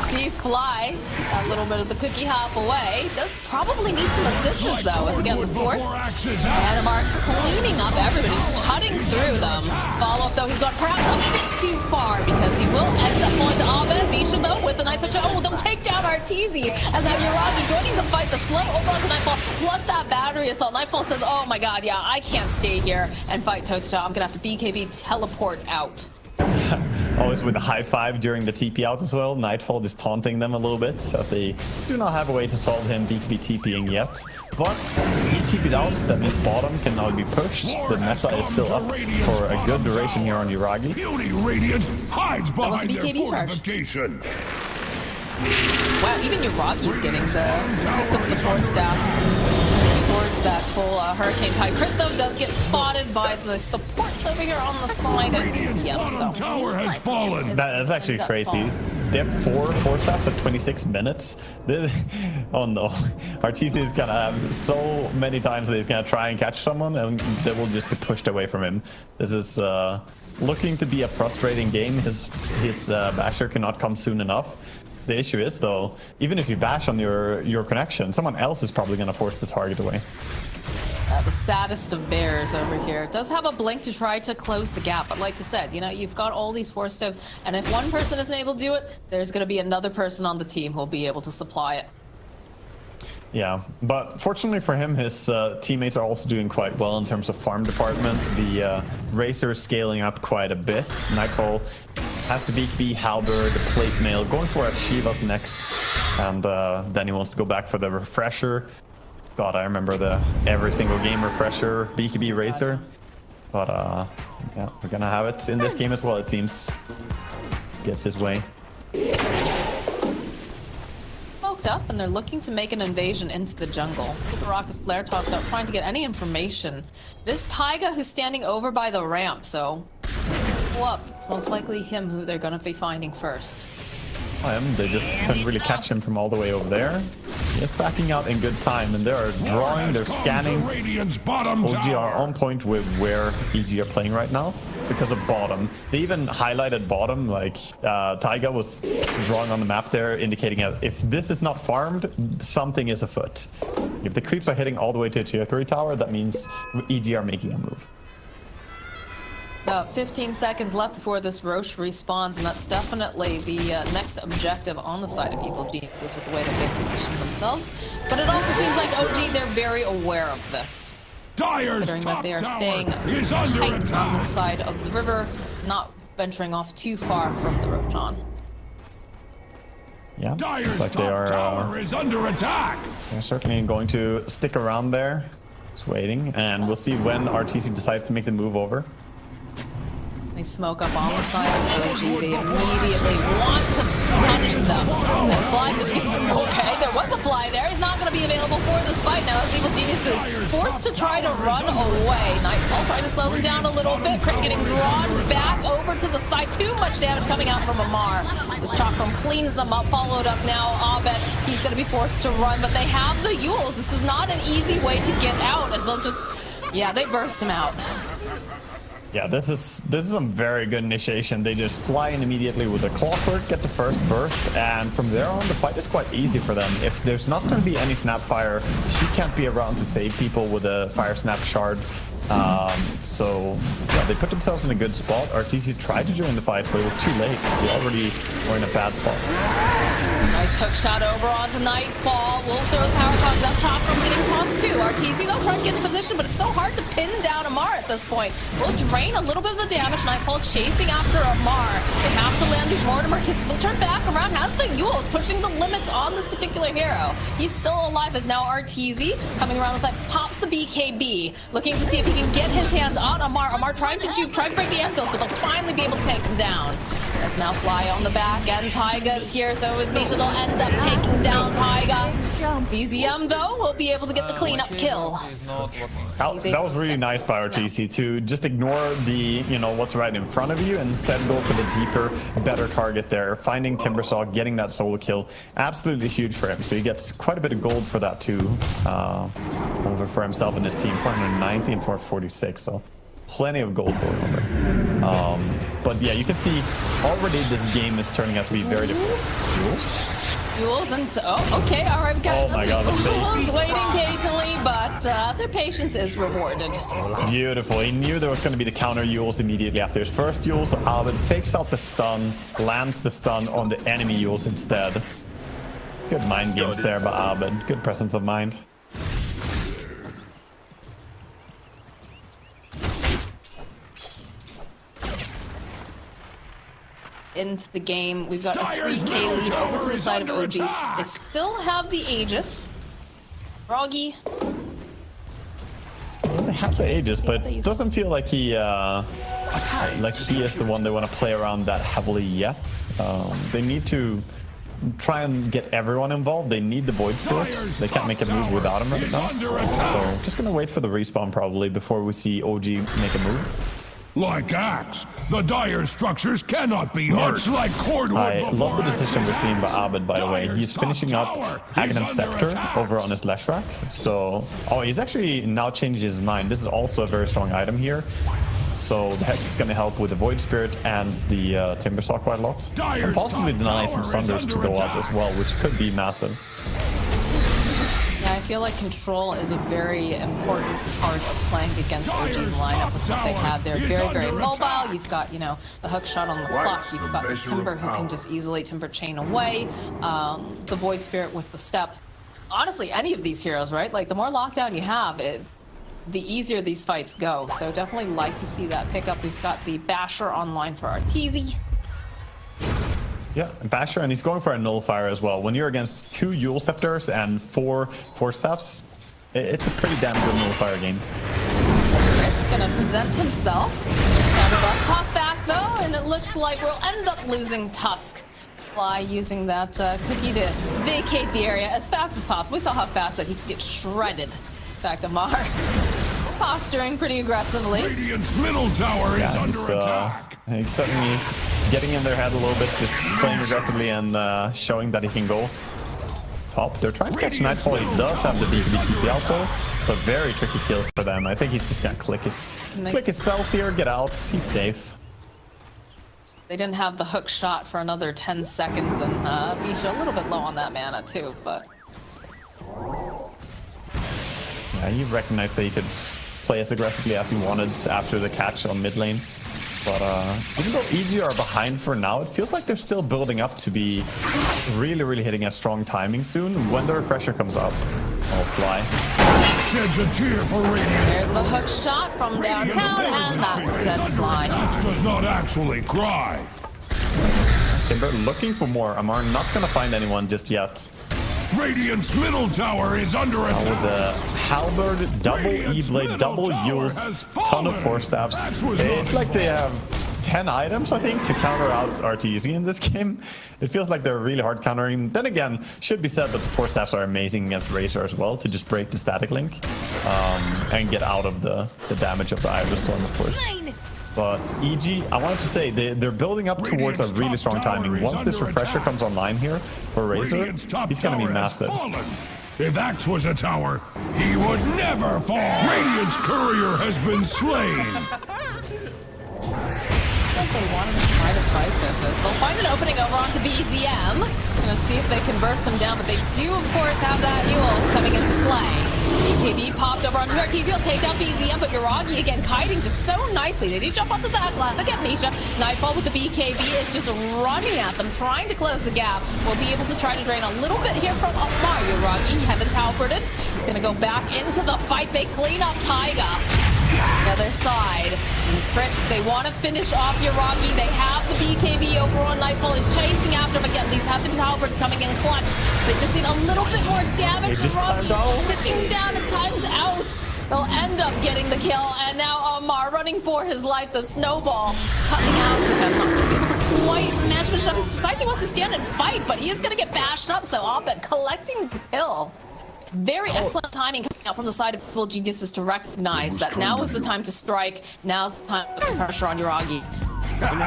sees Fly a little bit of the cookie hop away. Does probably need some assistance though, as again the force. And Amar cleaning up everybody, just cutting through them. Follow up though, he's gone perhaps a bit too far because he will end up going to Abed. Misha though with a nice touch. Oh, they'll take down Arteezy. As now Yuragi joining the fight, the slow over onto Nightfall, plus that battery assault. Nightfall says, oh my god, yeah, I can't stay here and fight toe-to-toe. I'm gonna have to BKB teleport out.
Always with a high five during the TP out as well. Nightfall is taunting them a little bit, as they do not have a way to solve him BKB TPing yet. But he TP'd out, that means bottom can now be pushed. The meta is still up for a good duration here on Yuragi.
Beauty Radiant hides behind their
BKB charge.
fortification.
Wow, even Yuragi's getting the picks up the force staff. towards that full Hurricane Tide. Crit, though, does get spotted by the supports over here on the side of
Radiant's
BCM,
bottom
so...
tower has fallen.
That's actually
That
crazy.
fall.
They have four staffs at 26 minutes. Oh no. RTC is gonna have so many times that he's gonna try and catch someone and they will just get pushed away from him. This is looking to be a frustrating game. His basher cannot come soon enough. The issue is though, even if you bash on your connection, someone else is probably gonna force the target away.
The saddest of bears over here. Does have a blink to try to close the gap, but like I said, you know, you've got all these force stoves, and if one person isn't able to do it, there's going to be another person on the team who'll be able to supply it.
Yeah, but fortunately for him, his teammates are also doing quite well in terms of farm departments. The Racer is scaling up quite a bit. Nightfall has the BKB, Halberd, the Plate Mail, going for a Shiva's next, and then he wants to go back for the Refresher. God, I remember the every single game Refresher BKB Racer. But yeah, we're gonna have it in this game as well, it seems. Gets his way.
Smoked up, and they're looking to make an invasion into the jungle. With the rocket flare tossed out, trying to get any information. It is Taiga who's standing over by the ramp, so pull up. It's most likely him who they're gonna be finding first.
They just couldn't really catch him from all the way over there. Just backing out in good time, and they're drawing, they're scanning.
Radiant's bottom
OG are
tower.
on point with where EG are playing right now because of bottom. They even highlighted bottom, like Taiga was drawing on the map there, indicating that if this is not farmed, something is afoot. If the creeps are hitting all the way to a tier 3 tower, that means EG are making a move.
15 seconds left before this Roche respawns, and that's definitely the next objective on the side of Evil Geniuses with the way that they've positioned themselves. But it also seems like OG, they're very aware of this,
Dyer's
considering that
top
they are
tower
staying
is under
tight on the
attack.
side of the river, not venturing off too far from the Rochon.
Yeah,
Dyer's
seems like
top
they are
tower is under attack.
they're certainly going to stick around there. Just waiting, and we'll see when RTC decides to make the move over.
They smoke up on the side of OG. They immediately want to punish them. This fly just gets... Okay, there was a fly there. He's not going to be available for this fight now as Evil Genius is forced to try to run away. Nightfall trying to slow them down a little bit. Crit getting drawn back over to the side. Too much damage coming out from Amar. The Chakram cleans them up. Followed up now. Abed, he's going to be forced to run, but they have the Yules. This is not an easy way to get out as they'll just... Yeah, they burst him out.
Yeah, this is some very good initiation. They just fly in immediately with a clockwork, get the first burst, and from there on the fight is quite easy for them. If there's not going to be any Snapfire, she can't be around to save people with a Fire Snap Shard. So yeah, they put themselves in a good spot. RTC tried to join the fight, but it was too late. They already were in a bad spot.
Nice hook shot over onto Nightfall. Will throw the power cloud. That Chakram getting tossed too. RTC, they'll try to get in position, but it's so hard to pin down Amar at this point. Will drain a little bit of the damage. Nightfall chasing after Amar. They have to land these Mortimer kisses. He'll turn back around. Has the Yules pushing the limits on this particular hero. He's still alive as now RTZ coming around the side. Pops the BKB. Looking to see if he can get his hands on Amar. Amar trying to juke, trying to break the anvils, but they'll finally be able to take him down. As now Fly on the back end. Taiga's here, so is Misha. They'll end up taking down Taiga. BZM, though, will be able to get the cleanup kill.
That was really nice by RTC to just ignore the, what's right in front of you and instead go for the deeper, better target there. Finding Timbersaw, getting that solo kill, absolutely huge for him. So he gets quite a bit of gold for that too, over for himself and his team. 490 and 446, so plenty of gold going over. But yeah, you can see already this game is turning out to be very difficult.
Yules and... Oh, okay, all right, we got
Oh my God,
Yules waiting patiently, but their patience is rewarded.
Beautiful. He knew there was going to be the counter Yules immediately after his first Yules, so Abed fakes out the stun, lands the stun on the enemy Yules instead. Good mind games there by Abed. Good presence of mind.
Into the game. We've got a 3k lead over to the side of OG. They still have the Aegis. Froggy.
Yeah, they have the Aegis, but it doesn't feel like he is the one they want to play around that heavily yet. They need to try and get everyone involved. They need the Void Spirits. They can't make a move without him right now. So just gonna wait for the respawn probably before we see OG make a move.
Like Axe, the dire structures cannot be hurt. Like cordwood.
I love the decision we're seeing by Abed, by the way. He's finishing up Aghanim Scepter over on his Leshrac. So, oh, he's actually now changed his mind. This is also a very strong item here. So the Hex is going to help with the Void Spirit and the Timber Saw quite a lot. And possibly deny some Sunders to go out as well, which could be massive.
Yeah, I feel like control is a very important part of playing against OG's lineup with what they have. They're very, very mobile. You've got, you know, the hook shot on the clock. You've got the Timber who can just easily Timber chain away. The Void Spirit with the step. Honestly, any of these heroes, right? Like, the more lockdown you have, the easier these fights go. So definitely like to see that pickup. We've got the Basher online for Arteezy.
Yeah, Basher, and he's going for a Nullifier as well. When you're against 2 Eul Scepters and 4 Force Staffs, it's a pretty damn good Nullifier game.
It's gonna present himself. Now the bus toss back though, and it looks like we'll end up losing Tusk. Fly using that cookie to vacate the area as fast as possible. We saw how fast that he could get shredded. In fact, Amar posturing pretty aggressively.
Radiant's middle tower is under attack.
He's certainly getting in their head a little bit, just playing aggressively and showing that he can go top. They're trying to catch Nightfall. He does have the DPC TP out though, so very tricky kill for them. I think he's just gonna click his spells here, get out. He's safe.
They didn't have the hook shot for another 10 seconds, and Misha a little bit low on that mana too, but...
Yeah, he recognized that he could play as aggressively as he wanted after the catch on mid lane. But even though EG are behind for now, it feels like they're still building up to be really, really hitting a strong timing soon when the refresher comes up. Oh, Fly.
Sheds a tear for Radiance.
There's the hook shot from downtown, and that's dead Fly.
Axe does not actually cry.
Timber looking for more. Amar not gonna find anyone just yet.
Radiant's middle tower is under attack.
With the Halberd, double E-Blade, double Euls, ton of Force Staffs. It's like they have 10 items, I think, to counter out Arteezy in this game. It feels like they're really hard countering. Then again, should be said that the Force Staffs are amazing against Razor as well, to just break the static link and get out of the damage of the Iris Storm, of course. But EG, I wanted to say, they're building up towards a really strong timing. Once this refresher comes online here for Razor, he's going to be massive.
If Axe was a tower, he would never fall. Radiant's courier has been slain.
They wanted to try to fight this as they'll find an opening over onto BZM. Gonna see if they can burst them down, but they do of course have that Euls coming into play. BKB popped over onto Arteezy, he'll take down BZM, but Yuragi again kiting just so nicely. They do jump onto that glass. Look at Misha. Nightfall with the BKB is just running at them, trying to close the gap. We'll be able to try to drain a little bit here from Amar. Yuragi, heavens halberded. He's gonna go back into the fight. They clean up Taiga. The other side. And Fritz, they want to finish off Yuragi. They have the BKB over on Nightfall. He's chasing after him again. These have the halberds coming in clutch. They just need a little bit more damage. Yuragi sitting down and time's out. They'll end up getting the kill. And now Amar running for his life. The snowball coming out. I'm not going to be able to quite match finish up. He decides he wants to stand and fight, but he is going to get bashed up. So Abed collecting the kill. Very excellent timing coming out from the side of Evil Geniuses to recognize that now is the time to strike. Now's the time to put pressure on Yuragi.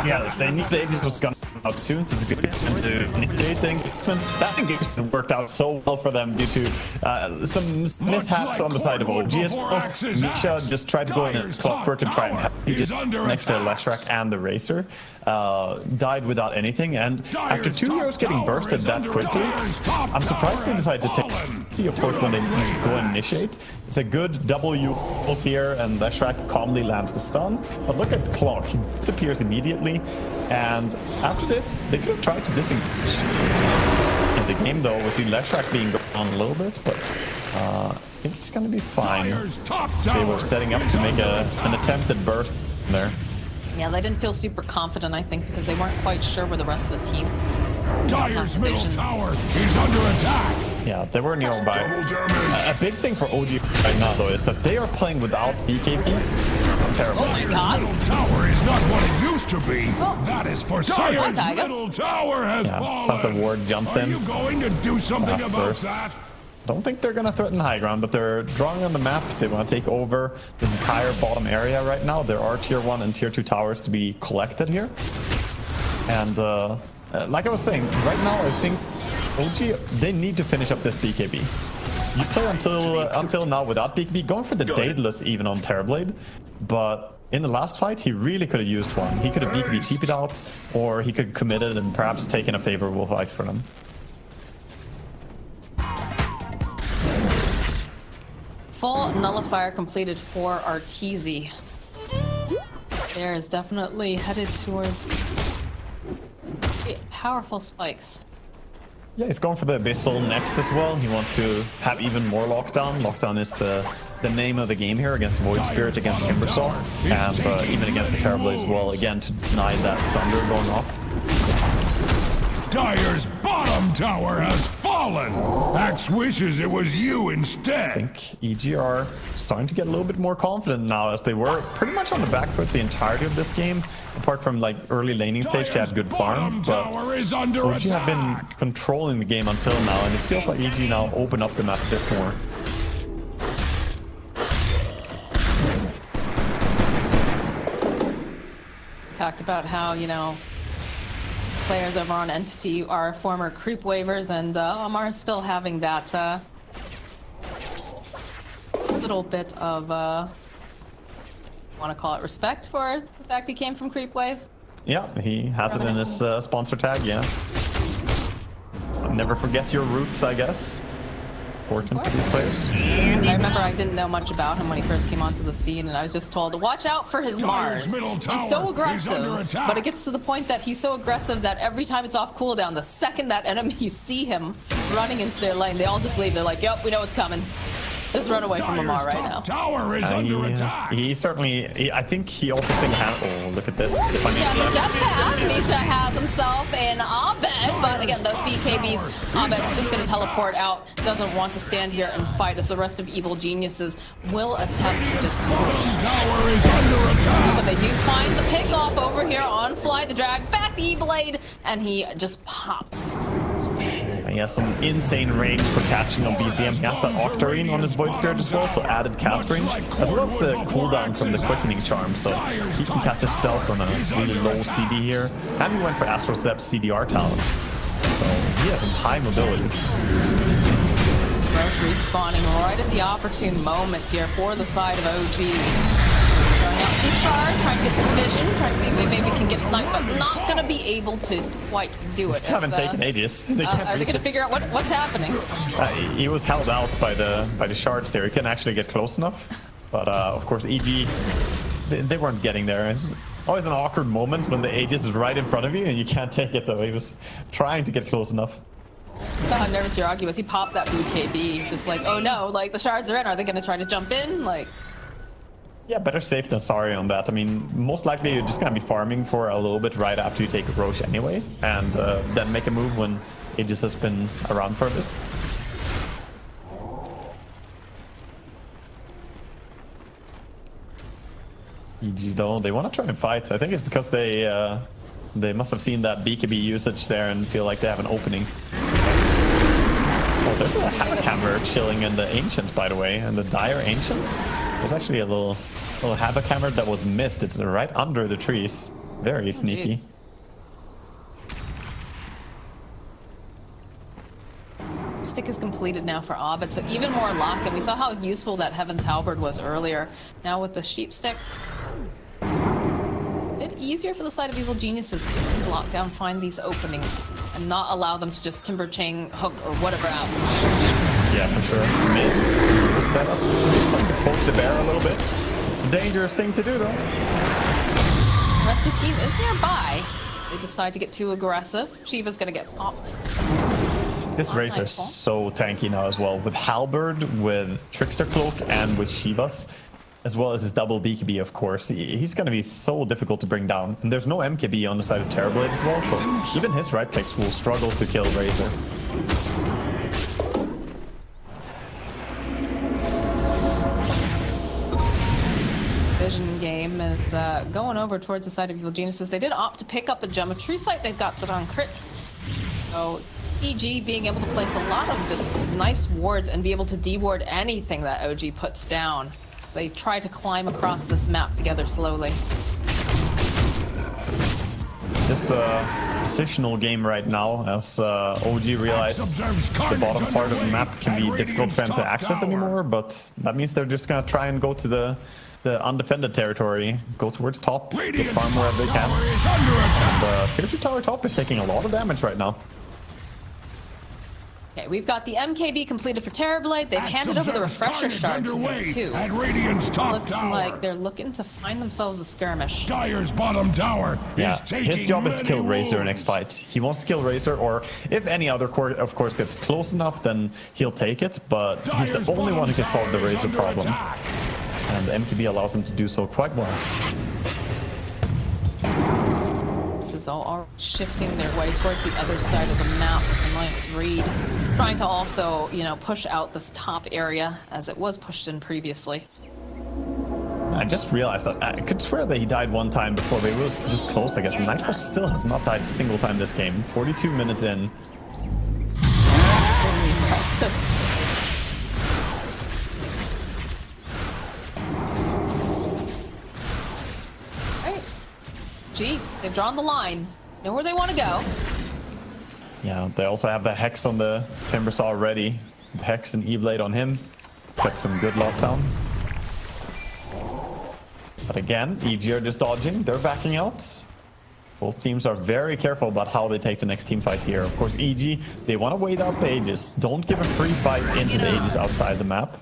Yeah, they need the Aegis gun out soon. It's a good time to initiate the engagement. That engagement worked out so well for them due to some mishaps on the side of OG as well. Misha just tried to go in and clockwork and try and help. He just next to Leshrac and the Racer. Died without anything, and after 2 heroes getting bursted that quickly, I'm surprised they decided to take C, of course, when they go and initiate. It's a good W pulse here, and Leshrac calmly lands the stun. But look at the clock, he disappears immediately, and after this, they could have tried to disengage. In the game, though, we see Leshrac being gone a little bit, but I think it's going to be fine. They were setting up to make an attempted burst there.
Yeah, they didn't feel super confident, I think, because they weren't quite sure where the rest of the team.
Dire's middle tower is under attack.
Yeah, they were nearby. A big thing for OG right now, though, is that they are playing without BKB. Terrible.
Oh my god.
Middle tower is not what it used to be. That is for certain.
Tiger.
Middle tower has fallen.
Tons of ward jumps
Are
in.
you going to do something
Fast
about
bursts.
that?
Don't think they're gonna threaten high ground, but they're drawing on the map. They want to take over this entire bottom area right now. There are tier 1 and tier 2 towers to be collected here. And like I was saying, right now I think OG, they need to finish up this BKB. You play until now without BKB, going for the Daedalus even on Terrorblade, but in the last fight he really could have used one. He could have BKB TP'd out, or he could commit it and perhaps taken a favorable fight for them.
Full nullifier completed for Arteezy. There is definitely headed towards powerful spikes.
Yeah, he's going for the Abyssal next as well. He wants to have even more lockdown. Lockdown is the name of the game here against Void Spirit, against Timbersaw, and even against the Terrorblade as well, again to deny that Sunder going off.
Dire's bottom tower has fallen. Axe wishes it was you
I
instead.
think EG are starting to get a little bit more confident now, as they were pretty much on the back foot the entirety of this game. Apart from like early laning stage, they had good farm, but
Tower is under
OG have been
attack.
controlling the game until now, and it feels like EG now open up the map a bit more.
Talked about how, you know, players over on Entity are former creep waivers, and are still having that little bit of, want to call it respect for the fact he came from creep wave.
Yeah, he has it in his sponsor tag, yeah. Never forget your roots, I guess. Important for these players.
I remember I didn't know much about him when he first came onto the scene, and I was just told to watch out for his Mars.
middle
He's
tower
so
is under
aggressive,
attack.
but it gets to the point that he's so aggressive that every time it's off cooldown, the second that enemies see him running into their lane, they all just leave. They're like, "Yep, we know what's coming." Just run away from
Dire's
Amar right
top
now.
tower is under attack.
He certainly, I think he also single-handed. Oh, look at this. If I
Misha has a
need
death path. Misha has himself an Abed, but again, those BKBs, Abed's just going to teleport out. Doesn't want to stand here and fight, as the rest of Evil Geniuses will attempt to just flee.
Tower is under attack.
But they do find the pick off over here on Fly the Drag, back the E-Blade, and he just pops.
He has some insane range for catching on BCM. He has that Octarine on his Void Spirit as well, so added cast range, as well as the cooldown from the Quickening Charm, so he can cast his spells on a really low CD here. And he went for Astral Step's CDR talent, so he has some high mobility.
Roche respawning right at the opportune moment here for the side of OG. Throwing out some shards, trying to get some vision, trying to see if they maybe can get sniped, but not going to be able to quite do it.
They haven't taken Aegis. They can't
Are they
reach
going to
it.
figure out what's happening?
He was held out by the shards there. He couldn't actually get close enough. But of course, EG, they weren't getting there. It's always an awkward moment when the Aegis is right in front of you and you can't take it though. He was trying to get close enough.
Saw how nervous Jiragi was. He popped that BKB, just like, oh no, like the shards are in. Are they going to try to jump in? Like,
Yeah, better safe than sorry on that. I mean, most likely you're just gonna be farming for a little bit right after you take Roche anyway, and then make a move when Aegis has been around for a bit. EG though, they want to try and fight. I think it's because they must have seen that BKB usage there and feel like they have an opening. Oh, there's a Hammer chilling in the Ancient, by the way, and the Dire Ancients. There's actually a little Havoc Hammer that was missed. It's right under the trees. Very sneaky.
Stick is completed now for Abed, so even more locked, and we saw how useful that Heaven's Halberd was earlier. Now with the Sheep Stick, a bit easier for the side of Evil Geniuses to get these lockdown, find these openings, and not allow them to just Timber Chain, hook, or whatever out.
Yeah, for sure. Mid setup. Just trying to poke the bear a little bit. It's a dangerous thing to do, though.
The rest of the team is nearby. They decide to get too aggressive. Shiva's gonna get popped.
This Razor is so tanky now as well. With Halberd, with Trickster Cloak, and with Shivas, as well as his double BKB, of course. He's going to be so difficult to bring down. And there's no MKB on the side of Terrorblade as well, so even his right clicks will struggle to kill Razor.
Vision game is going over towards the side of Evil Geniuses. They did opt to pick up a geometry site. They've got that on crit. So EG being able to place a lot of just nice wards and be able to deward anything that OG puts down. They try to climb across this map together slowly.
Just a positional game right now, as OG realized the bottom part of the map can be difficult for them to access anymore, but that means they're just gonna try and go to the undefended territory, go towards top, get farm wherever they can. And tier 2 tower top is taking a lot of damage right now.
Okay, we've got the MKB completed for Terrorblade. They've handed over the refresher shard to him too.
At Radiant's top
Looks
tower.
like they're looking to find themselves a skirmish.
Dire's bottom tower
Yeah,
is taking
his job is to kill
many
Razor
wounds.
next fight. He wants to kill Razor, or if any other core, of course, gets close enough, then he'll take it, but he's
Dire's
the only one who can
bottom
solve the
tower is
Razor
under
problem.
attack.
And the MKB allows him to do so quite well.
This is all shifting their way towards the other side of the map with a nice read. Trying to also, you know, push out this top area as it was pushed in previously.
I just realized that I could swear that he died one time before, but it was just close, I guess. Nightfall still has not died a single time this game. 42 minutes in.
Very impressive. Right. Gee, they've drawn the line. Know where they want to go.
Yeah, they also have the Hex on the Timbersaw already. Hex and E-Blade on him. It's got some good lockdown. But again, EG are just dodging. They're backing out. Both teams are very careful about how they take the next team fight here. Of course, EG, they want to wait out the Aegis. Don't give a free fight into the Aegis outside the map.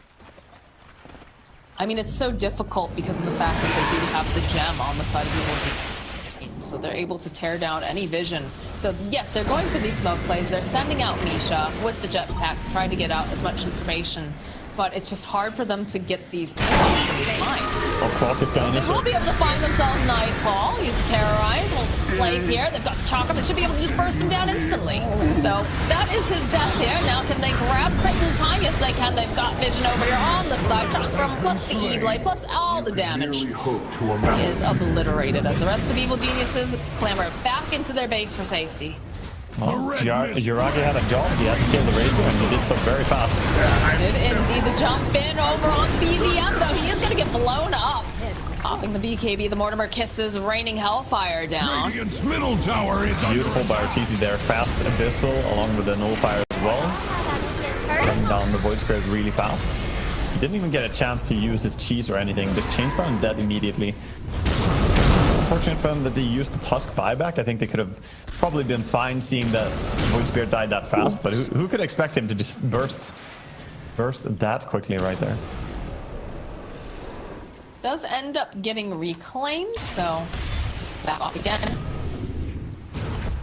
I mean, it's so difficult because of the fact that they do have the gem on the side of the Evil. So they're able to tear down any vision. So yes, they're going for these smoke plays. They're sending out Misha with the jetpack, trying to get out as much information. But it's just hard for them to get these pickups and these mines.
Oh, Clock is going
They will be able to find themselves Nightfall. He's terrorized. Hold plays here. They've got the chakra. They should be able to just burst him down instantly. So that is his death here. Now can they grab Creighton time? Yes, they can. They've got vision over here on the side. Chakra plus the E-Blade plus all the damage
Merely hope to amount.
is obliterated as the rest of Evil Geniuses clamber back into their base for safety.
Well, Yuragi had a job. He had to kill the Razor, and he did so very fast.
Did indeed the jump in over onto BZM, though he is going to get blown up. Popping the BKB, the Mortimer kisses, raining Hellfire down.
Radiant's middle tower is
Beautiful
under
by Ortiz there. Fast Abyssal along with the Nullifier as well. Running down the Void Spirit really fast. He didn't even get a chance to use his cheese or anything. Just chainsaw and dead immediately. Unfortunate for them that they used the Tusk buyback. I think they could have probably been fine seeing that Void Spirit died that fast, but who could expect him to just burst that quickly right there?
Does end up getting reclaimed, so back off again.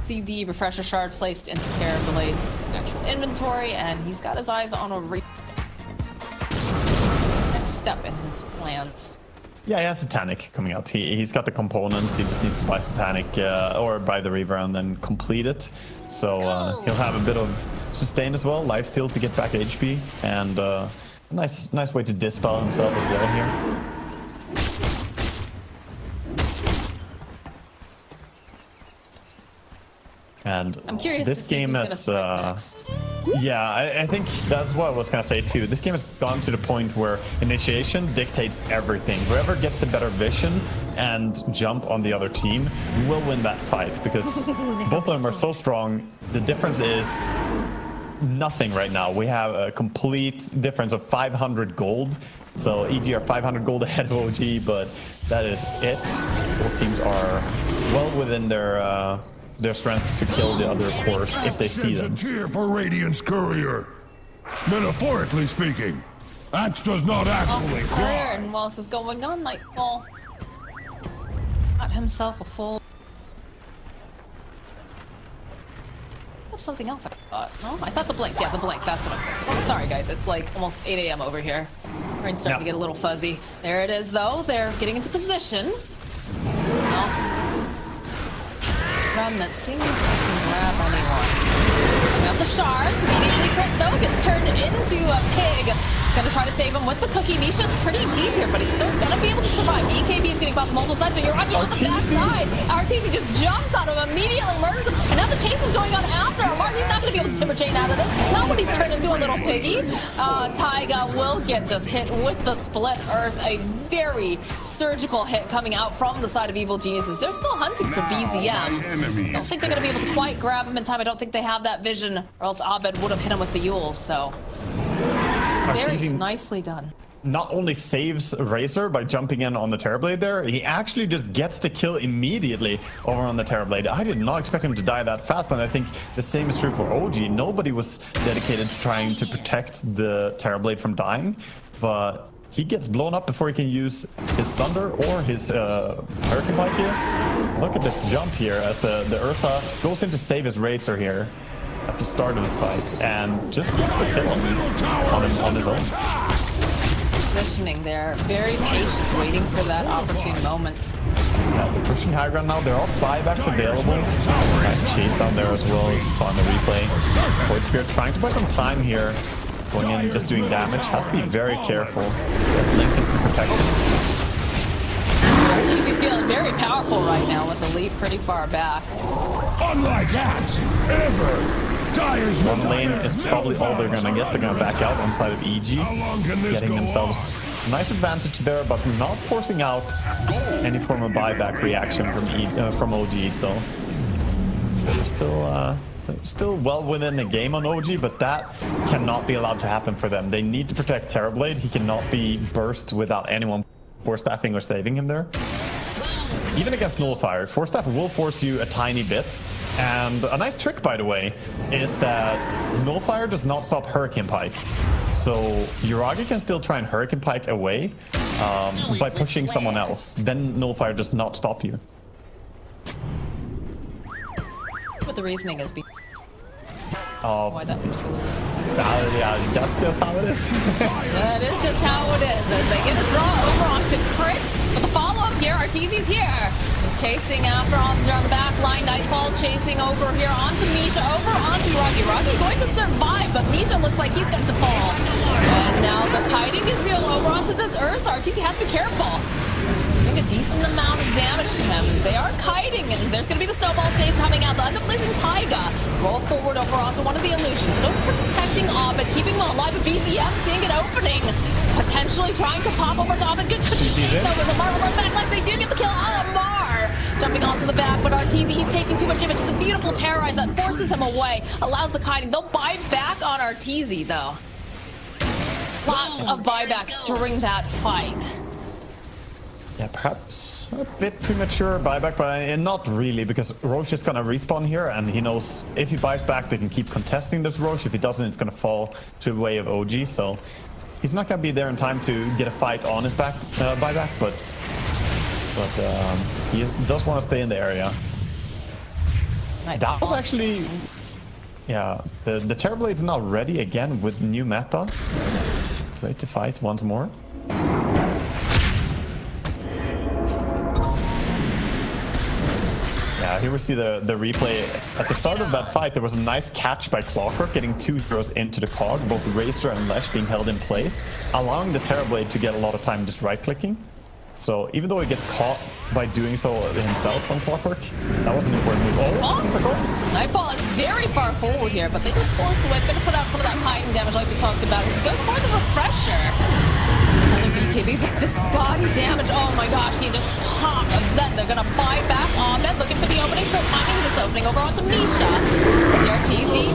See the refresher shard placed into Terrorblade's actual inventory, and he's got his eyes on a next step in his plans.
Yeah, he has Satanic coming out. He's got the components. He just needs to buy Satanic or buy the Reaver and then complete it. So he'll have a bit of sustain as well, lifesteal to get back HP, and nice way to dispel himself as well here. And
I'm curious
this
to see
game
who's
has,
gonna sprint next.
yeah, I think that's what I was gonna say too. This game has gone to the point where initiation dictates everything. Whoever gets the better vision and jump on the other team will win that fight, because both of them are so strong. The difference is nothing right now. We have a complete difference of 500 gold. So EG are 500 gold ahead of OG, but that is it. Both teams are well within their strengths to kill the other cores if they see them.
a cheer for Radiant's courier. Metaphorically speaking, Axe does not actually
There,
cry.
and while this is going on, Nightfall got himself a full. There's something else I thought. No, I thought the blink. Yeah, the blink. That's what I'm thinking. Oh, sorry guys, it's like almost 8 a.m. over here. Brain's starting to get a little fuzzy. There it is, though. They're getting into position. Well, Remnant seeing if they can grab anyone. Now the shards immediately crit though gets turned into a pig Gonna try to save him with the cookie. Misha's pretty deep here, but he's still gonna be able to survive. BKB is getting buffed multiple sides, but you're on the backside. RTZ just jumps on him, immediately murders him, and now the chase is going on after him. He's not gonna be able to timber chain out of this. Not when he's turned into a little piggy. Taiga will get just hit with the split earth. A very surgical hit coming out from the side of Evil Geniuses. They're still hunting for BZM. Don't think they're gonna be able to quite grab him in time. I don't think they have that vision, or else Abed would have hit him with the Yule. So very nicely done.
Not only saves Razor by jumping in on the Terrorblade there, he actually just gets the kill immediately over on the Terrorblade. I did not expect him to die that fast, and I think the same is true for OG. Nobody was dedicated to trying to protect the Terrorblade from dying, but he gets blown up before he can use his Sunder or his Hurricane Pike here. Look at this jump here as the Ursa goes in to save his Razor here at the start of the fight, and just gets the kill on his own.
Positioning there, very patient, waiting for that opportune moment.
Yeah, they're pushing high ground now. There are buybacks available. Nice chase down there as well, as you saw in the replay. Void Spirit trying to buy some time here. Going in, just doing damage. Has to be very careful. As Lincoln's to protect him.
RTZ's feeling very powerful right now with the lead pretty far back.
Unlike that, ever.
One lane is probably all they're gonna get. They're gonna back out on the side of EG, getting themselves a nice advantage there, but not forcing out any form of buyback reaction from OG. So they're still well within the game on OG, but that cannot be allowed to happen for them. They need to protect Terrorblade. He cannot be burst without anyone force staffing or saving him there. Even against Nullifier, Force Staff will force you a tiny bit. And a nice trick, by the way, is that Nullifier does not stop Hurricane Pike. So Yuragi can still try and Hurricane Pike away by pushing someone else. Then Nullifier does not stop you.
What the reasoning is
Why
that particular
yeah, that's just how it is.
That is just how it is, as they get a draw over onto Crit. But the follow-up here, Arteezy's here. Is chasing after on the back line. Nightfall chasing over here onto Misha, over onto Yuragi. Yuragi going to survive, but Misha looks like he's going to fall. And now the kiting is real over onto this Ursa. Arteezy has to be careful. A decent amount of damage to him as they are kiting, and there's going to be the snowball save coming out. They'll end up placing Taiga. Roll forward over onto one of the illusions. Still protecting Ovid, keeping him alive, but BZM seeing an opening. Potentially trying to pop over to Ovid. Good cookie save though as Amar run back like they do get the kill. Amar jumping onto the back, but Arteezy, he's taking too much damage. It's a beautiful terrorize that forces him away, allows the kiting. They'll buy back on Arteezy though. Lots of buybacks during that fight.
Yeah, perhaps a bit premature buyback, but not really, because Roche is gonna respawn here, and he knows if he buys back, they can keep contesting this Roche. If he doesn't, it's gonna fall to the way of OG, so he's not gonna be there in time to get a fight on his back buyback, but he does want to stay in the area. That was actually, yeah, the Terrorblade's now ready again with new meta. Great to fight once more. Yeah, here we see the replay. At the start of that fight, there was a nice catch by Clockwork, getting 2 heroes into the cog, both Razor and Lesh being held in place, allowing the Terrorblade to get a lot of time just right-clicking. So even though he gets caught by doing so himself on Clockwork, that was an important move. Oh,
Nightfall is very far forward here, but they just force away. They're gonna put out some of that kiting damage like we talked about. It goes for the refresher. Another BKB, but the Scotty damage, oh my gosh, he just popped. And then they're gonna buy back Ahmed, looking for the opening, for finding this opening over onto Misha. The RTZ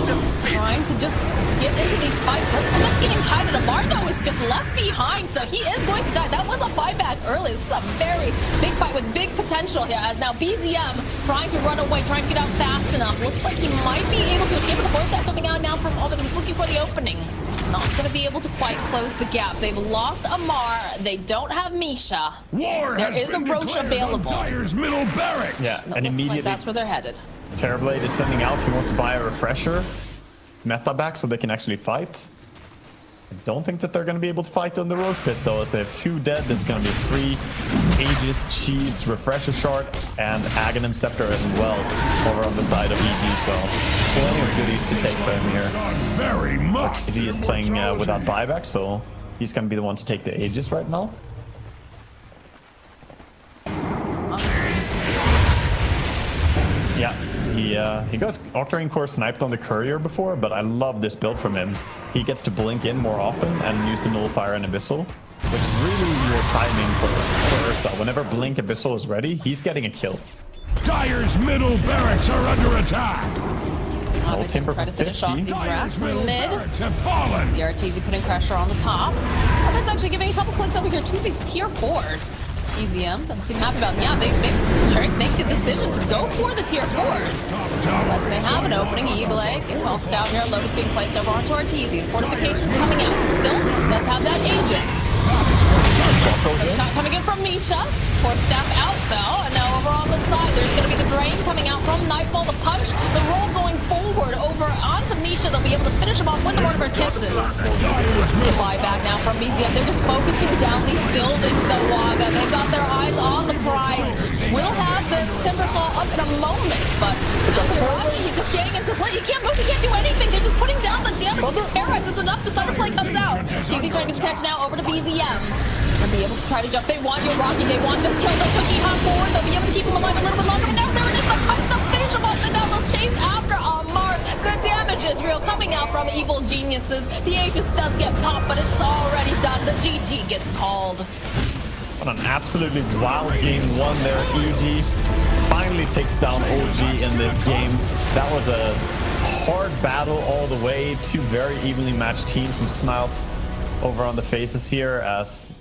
trying to just get into these fights. Doesn't end up getting kited. Amar though is just left behind, so he is going to die. That was a buyback early. This is a very big fight with big potential here, as now BZM trying to run away, trying to get out fast enough. Looks like he might be able to escape with the force coming out now from Ahmed. He's looking for the opening. Not going to be able to quite close the gap. They've lost Amar. They don't have Misha. There is a Roche available.
Middle barracks.
Yeah, and immediately
like that's where they're headed.
Terrorblade is sending out. He wants to buy a refresher meta back so they can actually fight. I don't think that they're going to be able to fight on the Roche pit though, as they have 2 dead. There's going to be 3 Aegis, Cheese, Refresher Shard, and Aghanim Scepter as well over on the side of EG, so plenty of goodies to take for him here.
Very much.
EG is playing without buyback, so He's gonna be the one to take the Aegis right now. Yeah, he got Octarine Core sniped on the Courier before, but I love this build from him. He gets to blink in more often and use the Nullifier and Abyssal, which is really your timing for Ursa. Whenever Blink Abyssal is ready, he's getting a kill.
Dire's middle barracks are under attack.
Oh, Timber
try
for
to finish off
50.
these racks
Dire's
in
middle
the mid.
barracks have fallen.
The RTZ putting pressure on the top. And that's actually giving a couple clicks over here to these tier 4s. EZM doesn't seem happy about it. Yeah, they make the decision to go for the tier 4s. Unless they have an opening, E-Blade get tossed out here. Lotus being placed over onto RTZ. Fortifications coming out. Still does have that Aegis. Shot coming in from Misha. Force staff out though. And now over on the side, there's going to be the drain coming out from Nightfall. The punch, the roll going forward over onto Misha. They'll be able to finish him off with the Mortimer Kisses. The buyback now from BZM. They're just focusing down these buildings though, Waga. They've got their eyes on the prize. We'll have this Timbersaw up in a moment, but Rodney, he's just staying into play. He can't move, he can't do anything. They're just putting down the damage to terrorize. It's enough. The Cyber play comes out. DZ trying to get attention now over to BZM. And be able to try to jump. They want your Rocky. They want this kill. They'll Cookie hop forward. They'll be able to keep him alive a little bit longer. But now there it is. The punch. They'll finish him off. And now they'll chase after Amar. The damage is real coming out from Evil Geniuses. The Aegis does get popped, but it's already done. The GG gets called.
What an absolutely wild game one there. EG finally takes down OG in this game. That was a hard battle all the way. Two very evenly matched teams. Some smiles over on the faces here as